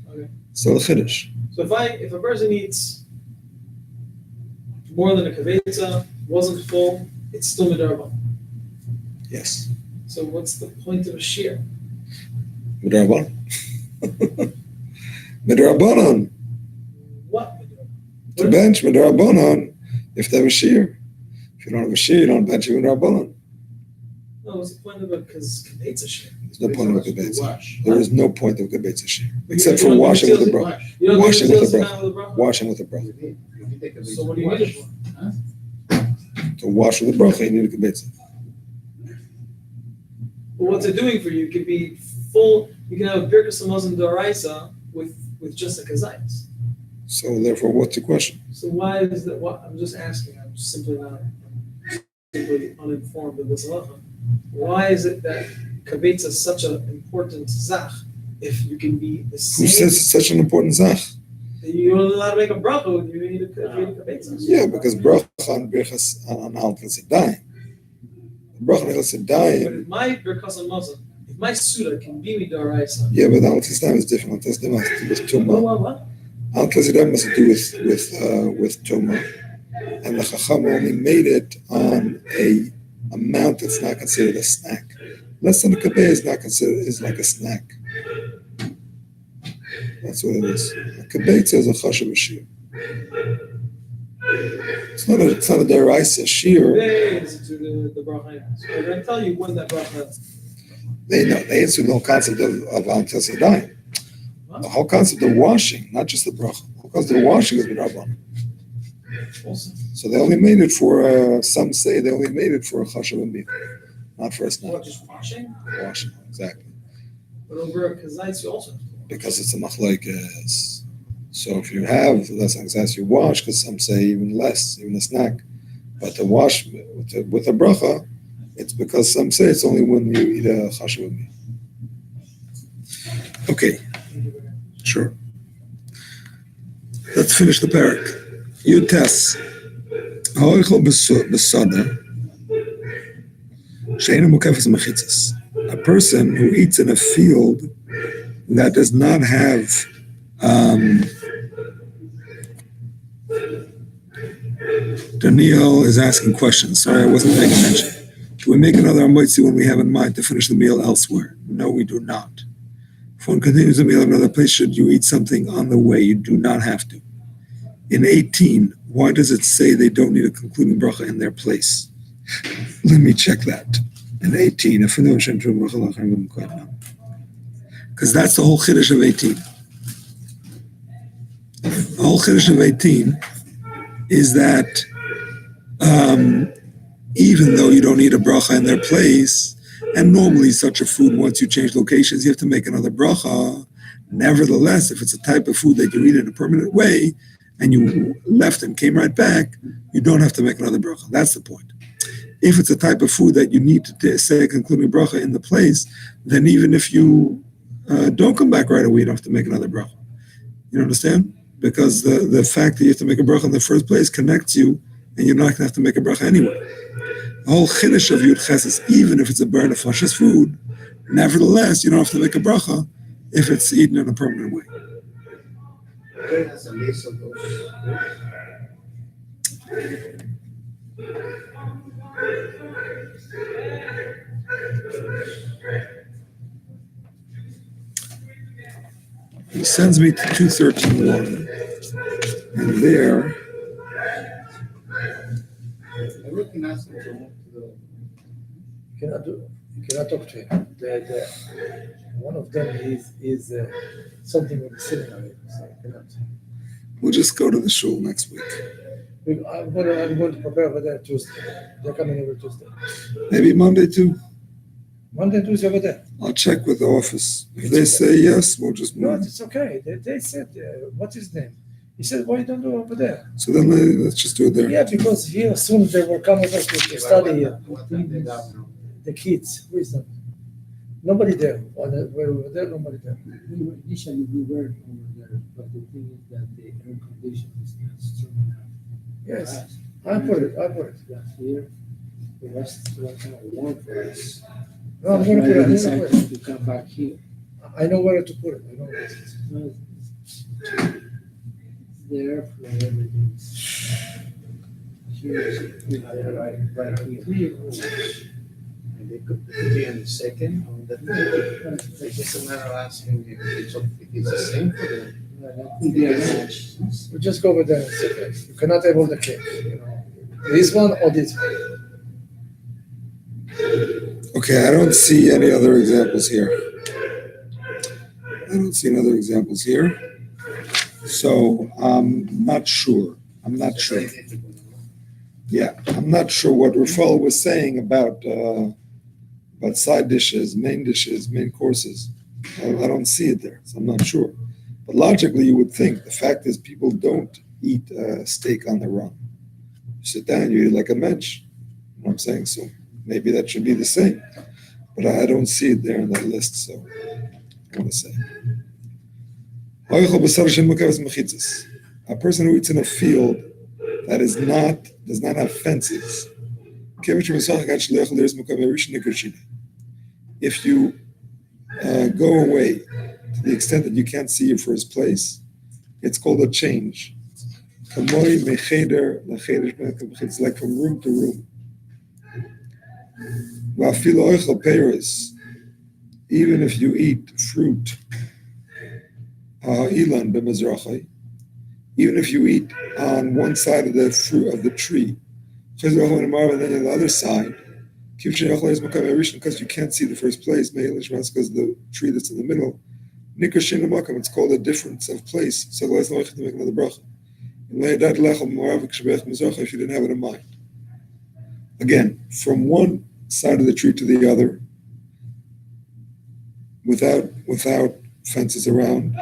S4: Okay.
S1: Still a chiddush.
S4: So if a person eats more than a kvetza, wasn't full, it's still midarba.
S1: Yes.
S4: So what's the point of a shear?
S1: Midrabanan. Midrabanan.
S4: What?
S1: To bench midrabanan if they have a shear. If you don't have a shear, you don't bench midrabanan.
S4: No, what's the point of it? Because kvetza shear.
S1: There's no point of a kibetza.
S2: Wash.
S1: There is no point of kibetza shear except
S4: You
S1: for
S4: don't do
S1: washing with the
S4: utility-
S1: bracha.
S2: Wash.
S4: You don't
S1: Washing
S4: do
S1: with the
S4: utility with the bracha?
S1: Washing with the bracha.
S2: You need take a
S4: So what do you need it for?
S1: To wash with the bracha, you need a kibetza.
S4: But what's it doing for you? It could be full. You can have a Birchos Hamazon Doraisa with just a kazayas.
S1: So therefore, what's the question?
S4: So why is that? What I'm just asking. I'm simply uninformed of this halacha. Why is it that kvetza is such an important zach? If you can be the
S1: Who
S4: same,
S1: says it's such an important zach?
S4: you're only allowed to make a bracha when you need a kvetza.
S1: Yeah, because bracha on Birchos on Al Tzidayin. Bracha on Al
S4: But
S1: Tzidayin.
S4: if my Birchos Hamazon, if my suda can be midoraisa,
S1: Yeah, but Al Tzidayin is different. Al Tzidayin has to do with Tumah.
S4: what?
S1: Al Tzidayin has to do with Tumah. And the Chacham only made it on a amount that's not considered a snack. Less than a kabeh is not considered, is like a snack. That's what it is. A kabeh is a chashav shear. It's not a deraisa shear.
S4: They answer to the bracha. So they're going to tell you when that bracha.
S1: They answer the whole concept of Al Tzidayin. The whole concept of washing, not just the bracha. The whole concept of washing is b'darban.
S4: Also,
S1: So they only made it for, some say they only made it for a chashav and not for a snack.
S4: what, just washing?
S1: Washing, exactly.
S4: But over a kazayas, you also have to wash.
S1: Because it's a machlokes. So if you have less anxiety, you wash, because some say even less, even a snack. But to wash with a bracha, it's because some say it's only when you eat a chashav and Okay, sure. Let's finish the parak. You test. A person who eats in a field that does not have Daniel is asking questions. Sorry, I wasn't paying attention. Do we make another amoitzi when we have in mind to finish the meal elsewhere? No, we do not. If one continues the meal in another place, should you eat something on the way? You do not have to. In 18, why does it say they don't need a concluding bracha in their place? Let me check that. In 18, because that's the whole chiddush of 18. The whole chiddush of 18 is that even though you don't need a bracha in their place, and normally such a food, once you change locations, you have to make another bracha. Nevertheless, if it's a type of food that you eat in a permanent way, and you left and came right back, you don't have to make another bracha. That's the point. If it's a type of food that you need to say a concluding bracha in the place, then even if you don't come back right away, you don't have to make another bracha. You understand? Because the fact that you have to make a bracha in the first place connects you, and you're not going to have to make a bracha anyway. The whole chiddush of Yud Ches is even if it's a burn of fashas food, nevertheless, you don't have to make a bracha if it's eaten in a permanent way.
S2: Has a list of those.
S1: He sends me to 213.1, and there,
S2: Everything has to move to the.
S3: You cannot talk to him. One of them is something with the seminary. So you cannot.
S1: we'll just go to the shul next week.
S3: I'm going to prepare for that Tuesday. They're coming every Tuesday.
S1: Maybe Monday too.
S3: Monday, Tuesday over there.
S1: I'll check with the office. If they say yes, we'll just
S3: No,
S1: move.
S3: it's okay. They said, what's his name? He said, why you don't do it over there?
S1: So then let's just do it there.
S3: Yeah, because here soon they will come over to study here.
S2: What time they got now?
S3: The kids, who is that? Nobody there. When we were there, nobody there.
S5: Initially, we were over there, but the thing is that the air condition is not strong enough.
S3: Yes,
S5: For us.
S3: I put it.
S5: Last year, it was kind of warm for us.
S3: No, I'm going to put it.
S5: We
S3: I'm gonna
S5: decided
S3: put it.
S5: to come back here.
S3: I know where to put it. I know where it is.
S5: Well, it's there for everything. here, we have it right here.
S2: Three rules. And they could be on the second, on the third. It's just a matter of asking if it's the same for them.
S5: That could be a match.
S3: We just go with the second. You cannot able the cake, you know. This one or this one.
S1: Okay, I don't see any other examples here. I don't see any other examples here. So I'm not sure. I'm not
S2: It's
S1: sure.
S2: very difficult.
S1: Yeah, I'm not sure what Rafal was saying about side dishes, main courses. I don't see it there, so I'm not sure. But logically, you would think the fact is people don't eat steak on the run. You sit down, you eat like a mensch. You know what I'm saying? So maybe that should be the same. But I don't see it there in that list, so I want to say. A person who eats in a field that does not have fences. If you go away to the extent that you can't see your first place, it's called a change. It's like from room to room. Even if you eat fruit, even if you eat on one side of the fruit of the tree, and then on the other side, because you can't see the first place, because the tree that's in the middle, it's called a difference of place. So there's no to make another bracha. If you didn't have it in mind. Again, from one side of the tree to the other, without fences around,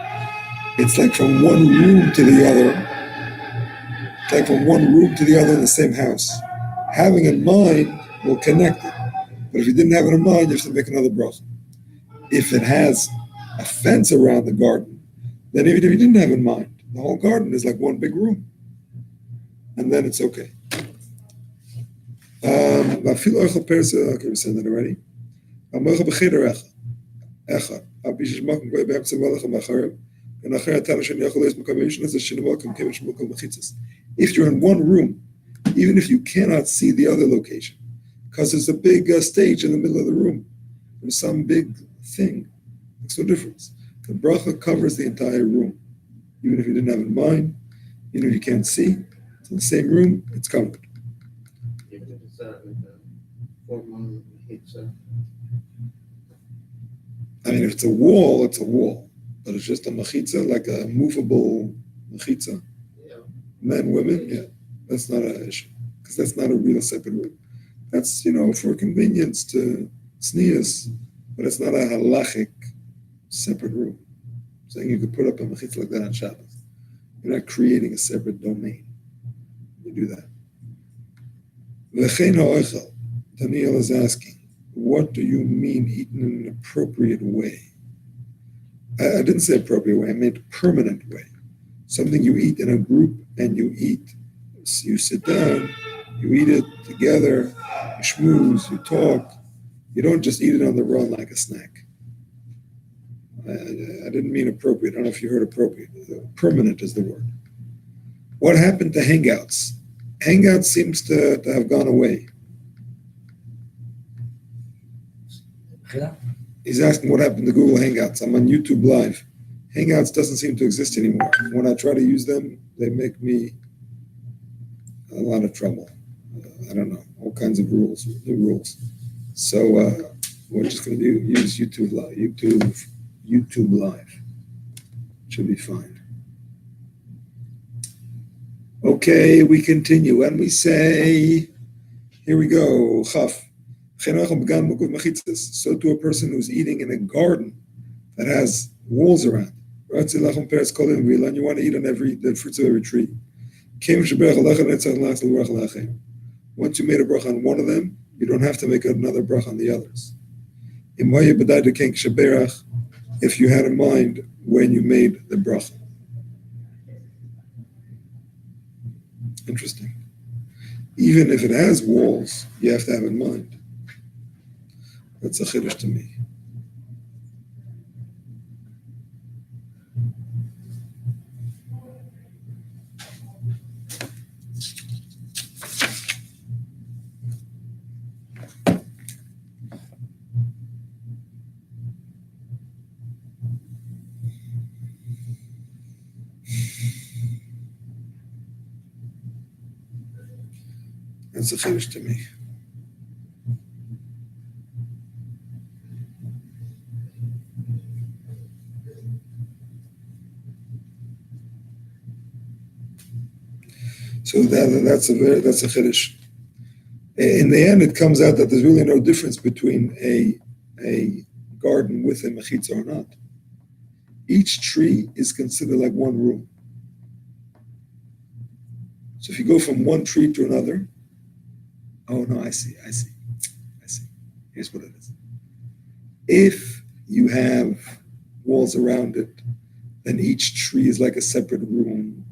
S1: it's like from one room to the other. It's like from one room to the other in the same house. Having in mind will connect it. But if you didn't have it in mind, you have to make another bracha. If it has a fence around the garden, then even if you didn't have in mind, the whole garden is like one big room. And then it's okay. Okay, we said that already. If you're in one room, even if you cannot see the other location, because there's a big stage in the middle of the room, there's some big thing, makes no difference. The bracha covers the entire room, even if you didn't have it in mind, even if you can't see, it's in the same room, it's covered.
S2: Even if it's like a formal hitza.
S1: I mean, if it's a wall, it's a wall. But it's just a mechitza, like a movable mechitza.
S2: Yeah.
S1: Men, women, yeah. That's not an issue. Because that's not a real separate room. That's, for convenience to sneeze, but it's not a halachic separate room. Saying you could put up a mechitza like that on Shabbos. You're not creating a separate domain. You do that. V'chein ha'ochel, Daniel is asking, what do you mean eaten in an appropriate way? I didn't say appropriate way, I meant permanent way. Something you eat in a group and you eat. So you sit down, you eat it together, you schmooze, you talk. You don't just eat it on the run like a snack. I didn't mean appropriate. I don't know if you heard appropriate. Permanent is the word. What happened to Hangouts? Hangouts seems to have gone away. He's asking what happened to Google Hangouts. I'm on YouTube Live. Hangouts doesn't seem to exist anymore. When I try to use them, they make me a lot of trouble. I don't know, all kinds of new rules. So we're just going to use YouTube Live. YouTube Live should be fine. Okay, we continue and we say, here we go. Chaf. So to a person who's eating in a garden that has walls around, and you want to eat on the fruits of every tree. Once you made a bracha on one of them, you don't have to make another bracha on the others. If you had in mind when you made the bracha. Interesting. Even if it has walls, you have to have in mind. That's a chiddush to me. That's a chiddush to me. So that's a chiddush. In the end, it comes out that there's really no difference between a garden with a mechitza or not. Each tree is considered like one room. So if you go from one tree to another, oh no, I see. Here's what it is. If you have walls around it, then each tree is like a separate room.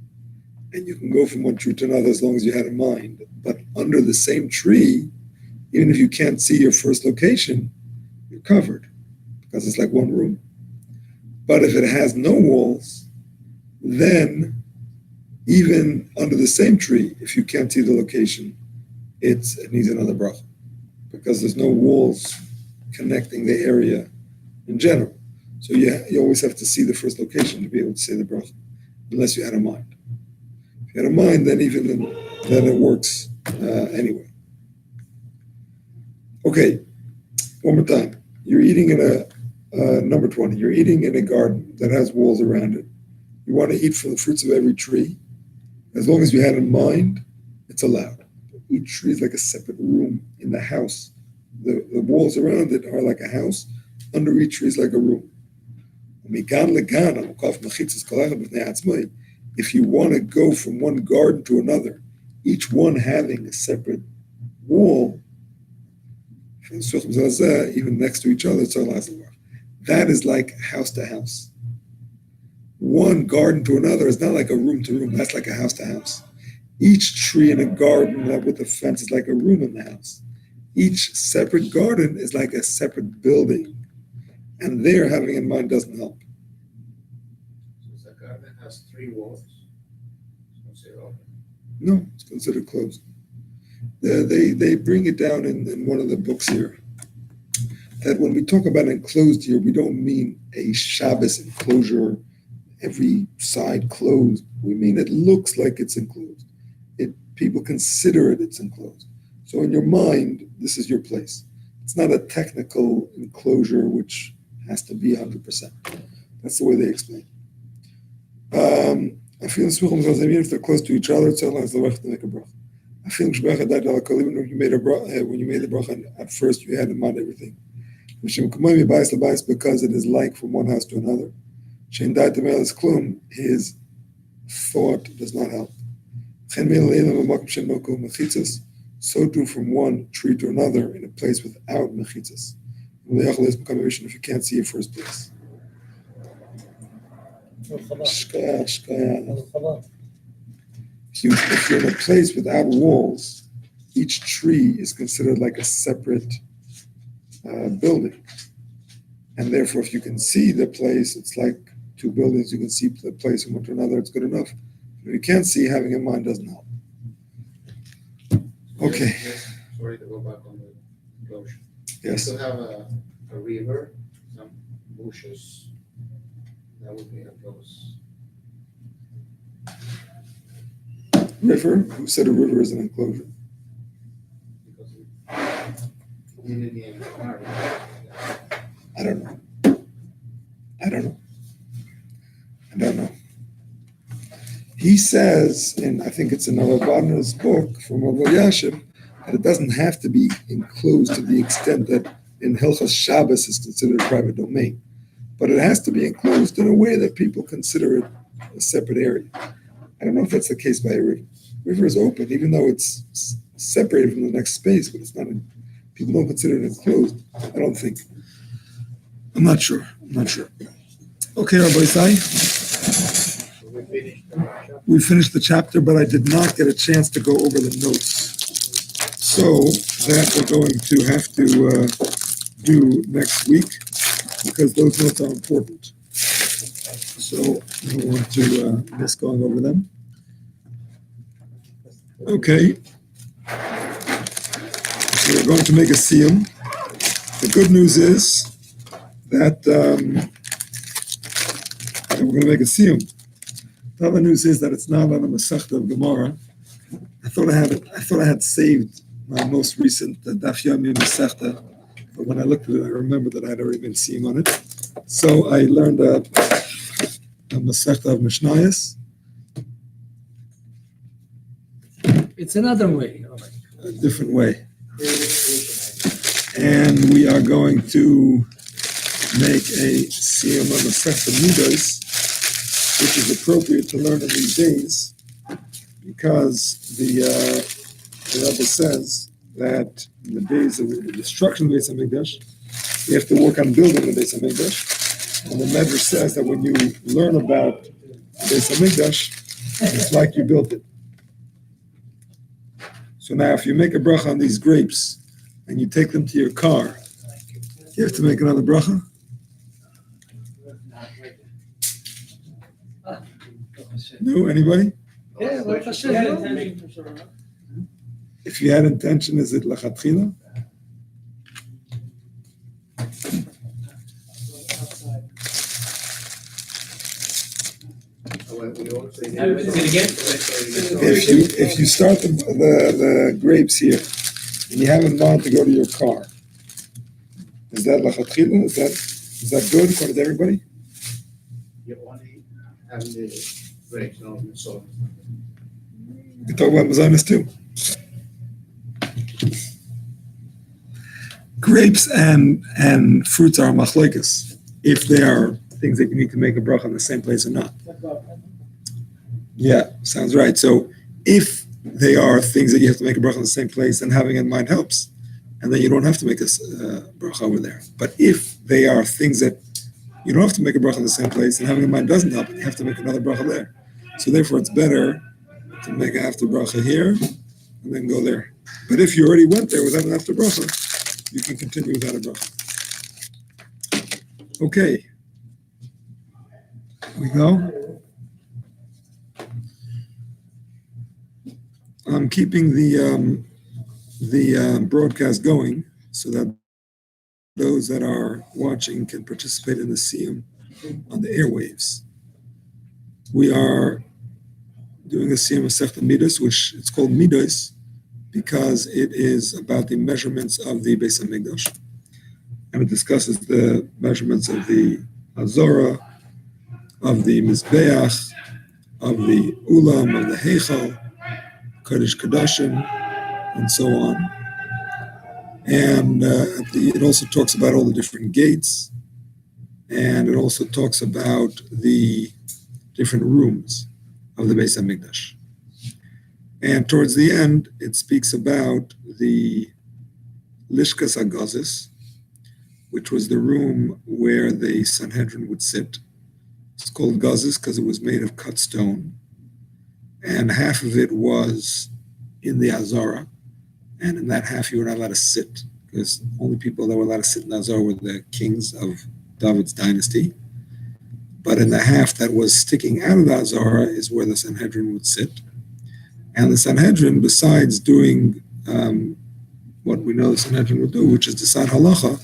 S1: And you can go from one tree to another as long as you had in mind. But under the same tree, even if you can't see your first location, you're covered because it's like one room. But if it has no walls, then even under the same tree, if you can't see the location, it needs another bracha because there's no walls connecting the area in general. So you always have to see the first location to be able to say the bracha, unless you had a mind. If you had a mind, then then it works anyway. Okay, one more time. You're eating in number 20. You're eating in a garden that has walls around it. You want to eat from the fruits of every tree. As long as you had in mind, it's allowed. Each tree is like a separate room in the house. The walls around it are like a house. Under each tree is like a room. If you want to go from one garden to another, each one having a separate wall, even next to each other, that is like house to house. One garden to another is not like a room to room, that's like a house to house. Each tree in a garden with a fence is like a room in the house. Each separate garden is like a separate building. And there, having in mind doesn't help.
S2: So the garden has 3 walls. It's considered open.
S1: No, it's considered closed. They bring it down in one of the books here that when we talk about enclosed here, we don't mean a Shabbos enclosure, every side closed. We mean it looks like it's enclosed. People consider it's enclosed. So in your mind, this is your place. It's not a technical enclosure which has to be 100%. That's the way they explain. I feel if they're close to each other, it's allowed to make a bracha. I feel even when you made the bracha at first, you had in mind everything. Because it is like from one house to another. His thought does not help. So too from one tree to another in a place without mechitzas. If you can't see your first place. If you're in a place without walls, each tree is considered like a separate building. And therefore, if you can see the place, it's like 2 buildings, you can see the place from one to another, it's good enough. If you can't see, having in mind doesn't help. Okay.
S2: Yes, sorry to go back on the enclosure.
S1: Yes.
S2: You could have a river, some bushes, that would be enclosed.
S1: River? Who said a river is an enclosure?
S2: Because in the environment.
S1: I don't know. He says, and I think it's in Rav Wagner's book from Rav Yashim, that it doesn't have to be enclosed to the extent that in Hilchas Shabbos is considered a private domain. But it has to be enclosed in a way that people consider it a separate area. I don't know if that's the case by a river. River is open, even though it's separated from the next space, but it's not. People don't consider it enclosed. I don't think. I'm not sure. Okay, Rabbi Isai.
S2: So we finished the workshop.
S1: We finished the chapter, but I did not get a chance to go over the notes. So that we're going to have to do next week because those notes are important. So I don't want to miss going over them. Okay. So we're going to make a siyum. The good news is that we're going to make a siyum. The other news is that it's not on a Masechta of Gemara. thought I had saved my most recent Daf Yomi Masechta, but when I looked at it, I remembered that I had already been seeing on it. So I learned a Masechta of Mishnayos,
S3: It's another way.
S1: a different way. And we are going to make a Siyum of Masechta Midos, which is appropriate to learn in these days, because the Rebbe says that in the days of the destruction of the Beis HaMikdash, you have to work on building the Beis HaMikdash. And the Medrash says that when you learn about the Beis HaMikdash, it's like you built it. So now if you make a bracha on these grapes and you take them to your car, you have to make another bracha? No, anybody?
S3: Yeah, Baruch Hashem.
S4: Yeah,
S3: no?
S4: intention for sure.
S1: If you had intention, is it lachatchila?
S2: We also.
S6: Is it again?
S1: If you start the grapes here and you have in mind to go to your car, is that lachatchila? Is that good according to everybody?
S2: You only have the grapes, no, the salt.
S1: We talk about mazanis too. Grapes and fruits are machlokes if they are things that you need to make a bracha in the same place or not. Yeah, sounds right. So if they are things that you have to make a bracha in the same place, then having it in mind helps, and then you don't have to make a bracha over there. But if they are things that you don't have to make a bracha in the same place, and having it in mind doesn't help, you have to make another bracha there. So therefore, it's better to make a after bracha here and then go there. But if you already went there without an after bracha, you can continue without a bracha. Okay. Here we go. I'm keeping the broadcast going so that those that are watching can participate in the siyum on the airwaves. We are doing a siyum of Masechta Midos, which it's called Midos because it is about the measurements of the Beis HaMikdash, and it discusses the measurements of the Azorah, of the Mizbeach, of the Ulam, of the Heichal, Kodesh Kodashim, and so on. And it also talks about all the different gates, and it also talks about the different rooms of the Beis HaMikdash. And towards the end, it speaks about the Lishkas HaGazis, which was the room where the Sanhedrin would sit. It's called Gazis because it was made of cut stone. And half of it was in the Azara. And in that half, you were not allowed to sit, because only people that were allowed to sit in the Azara were the kings of David's dynasty. But in the half that was sticking out of the Azara is where the Sanhedrin would sit. And the Sanhedrin, besides doing what we know the Sanhedrin would do, which is decide halacha,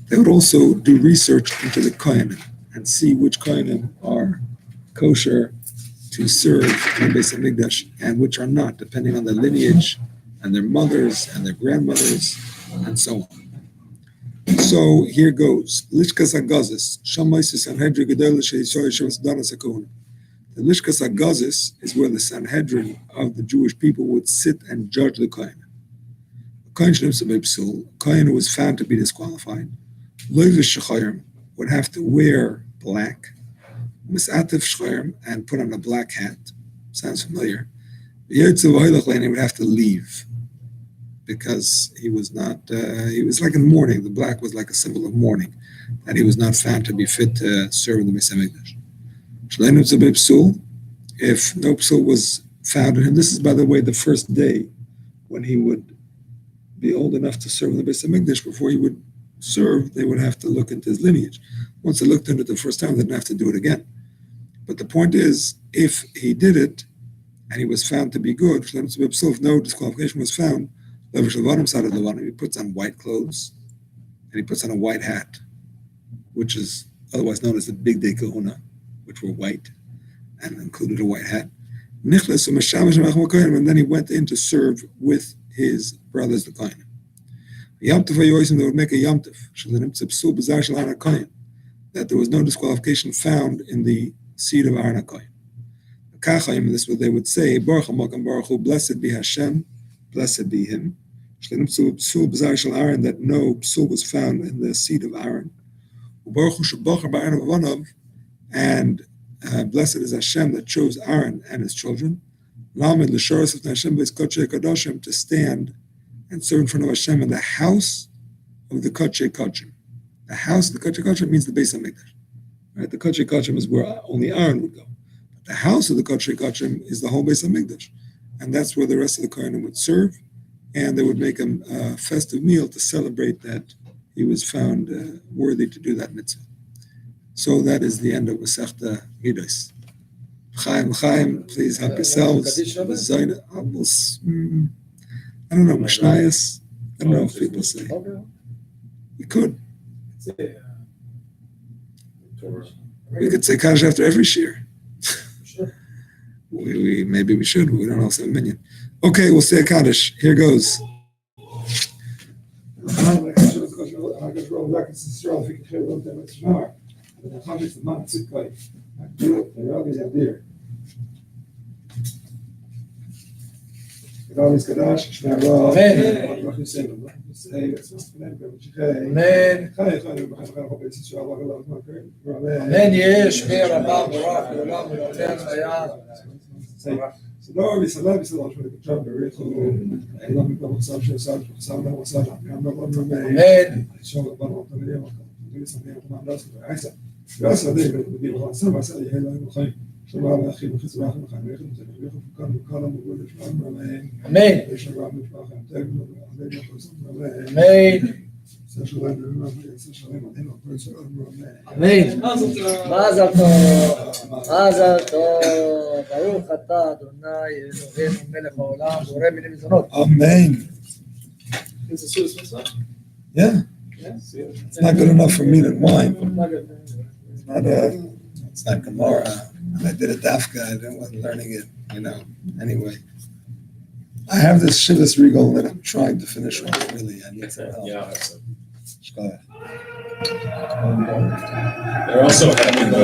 S1: they would also do research into the kohanim and see which kohanim are kosher to serve in the Beis HaMikdash and which are not, depending on their lineage and their mothers and their grandmothers and so on. So here goes. Lishkas HaGazis, Shammais Sanhedrin Gedol Sheisoi Shavas Danas HaKohanim. The Lishkas HaGazis is where the Sanhedrin of the Jewish people would sit and judge the kohen. A kohen who was found to be disqualified, Loivish Shechayim, would have to wear black, Misatif Shechayim, and put on a black hat. Sounds familiar. He would have to leave because he was not, he was like in mourning. The black was like a symbol of mourning, that he was not found to be fit to serve in the Beis HaMikdash. If no psul was found in him, this is, by the way, the first day when he would be old enough to serve in the Beis HaMikdash. Before he would serve, they would have to look into his lineage. Once they looked into it the first time, they didn't have to do it again. But the point is, if he did it and he was found to be good, if no disqualification was found, he puts on white clothes and he puts on a white hat, which is otherwise known as the Big Day Kahuna, which were white and included a white hat. Nichlas u'mashamash ma'achma kohen, and then he went in to serve with his brothers the kohen. Yom tov hayosim, they would make a yom tov that there was no disqualification found in the seed of Aaron HaKohen. Kachayim, this is what they would say, Baruch HaMokam Baruch Hu, blessed be Hashem, blessed be Him. That no psul was found in the seed of Aaron. And blessed is Hashem that chose Aaron and his children. To stand and serve in front of Hashem in the house of the Kodesh Kodshim. The house of the Kodesh Kodshim means the Beis HaMikdash. Right? The Kodesh Kodshim is where only Aaron would go. But the house of the Kodesh Kodshim is the whole Beis HaMikdash. And that's where the rest of the Kohanim would serve. And they would make him a festive meal to celebrate that he was found worthy to do that mitzvah. So that is the end of Masechta Midos. Chaim, please help yourselves. I don't know, Mishnayos. I don't know if people say. We could. We could say Kaddish after every shir. Maybe we should, but we don't also have a minyan. Okay, we'll say a Kaddish. Here goes. Amen. Amen. Yes, Amen. Mazel tov. Baruch atah Adonai Eloheinu melech haolam borei minim mizonot. Amen.
S4: Is it Seuss mitzvah?
S1: Yeah.
S4: Yes.
S1: It's not good enough for meat and wine. It's not Gemara. And I did a dafka. I wasn't learning it, Anyway, I have this Shivas Regal that I'm trying to finish off. Really, I need some help.
S7: Yeah.
S1: Go ahead.
S7: They're also having the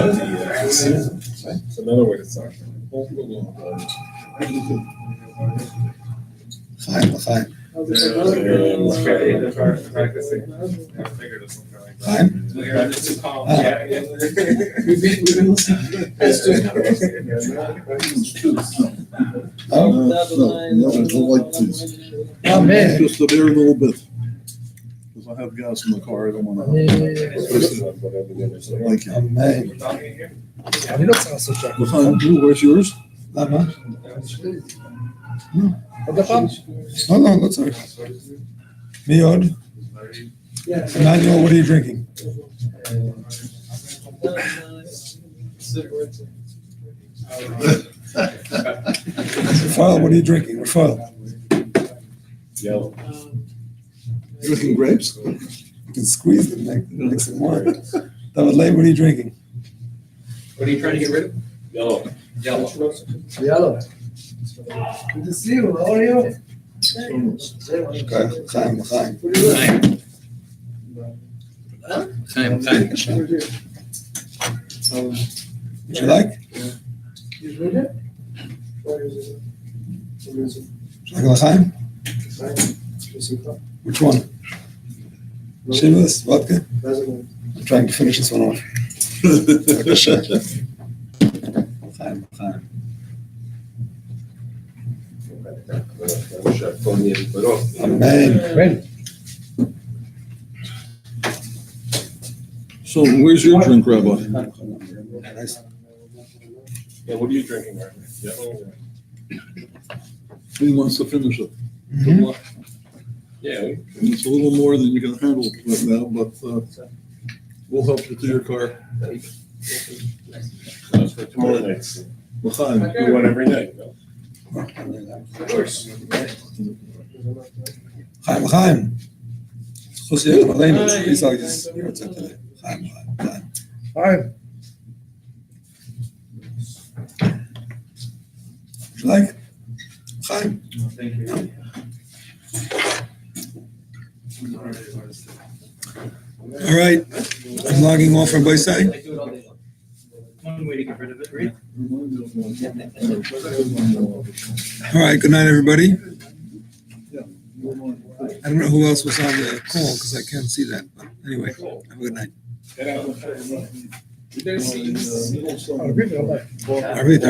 S7: it's another way to start.
S1: Chaim. Chaim?
S4: We've been listening.
S1: Oh,
S8: No, I don't like these.
S1: Amen.
S8: Just a very little bit. Because I have gas in the car, I don't want to. Thank you.
S1: Amen.
S3: אני לא צריך לעשות שם.
S8: Where's yours?
S1: למה?
S3: עוד פעם?
S1: לא צריך. מי עוד? Emmanuel, what are you drinking? Rafael, what are you drinking? Rafael.
S7: Yellow.
S8: Drinking grapes?
S1: You can squeeze them, make some more. David Lay, what are you drinking?
S6: What are you trying to get rid of?
S7: Yellow.
S6: Yellow.
S3: יאללה. Good to see you. How are you?
S1: Okay, Chaim.
S6: Chaim.
S1: Would you like?
S4: You read it? What is it?
S1: Chaim? Which one? Shivas, vodka? I'm trying to finish this one off. Chaim. Amen.
S8: So where's your drink, Rabbi?
S7: Yeah, what are you drinking right now? Yellow.
S8: He wants to finish it.
S1: Mhm.
S7: Yeah.
S8: It's a little more than you can handle right now, but we'll help you to your car.
S7: That's for tomorrow night.
S8: L'chaim.
S7: Do one every night. No?
S6: Of course.
S1: Chaim. Chos yech aleinu. Wie sage ich das? Chaim. Like, Chaim,
S6: Thank you.
S1: all right, I'm logging off from Bayside.
S6: I do it all day long. One way to get rid of it, right?
S1: All right, good night, everybody. I don't know who else was on the call because I can't see that, but anyway, have a good night.
S7: There's
S1: Arvid, Arvid.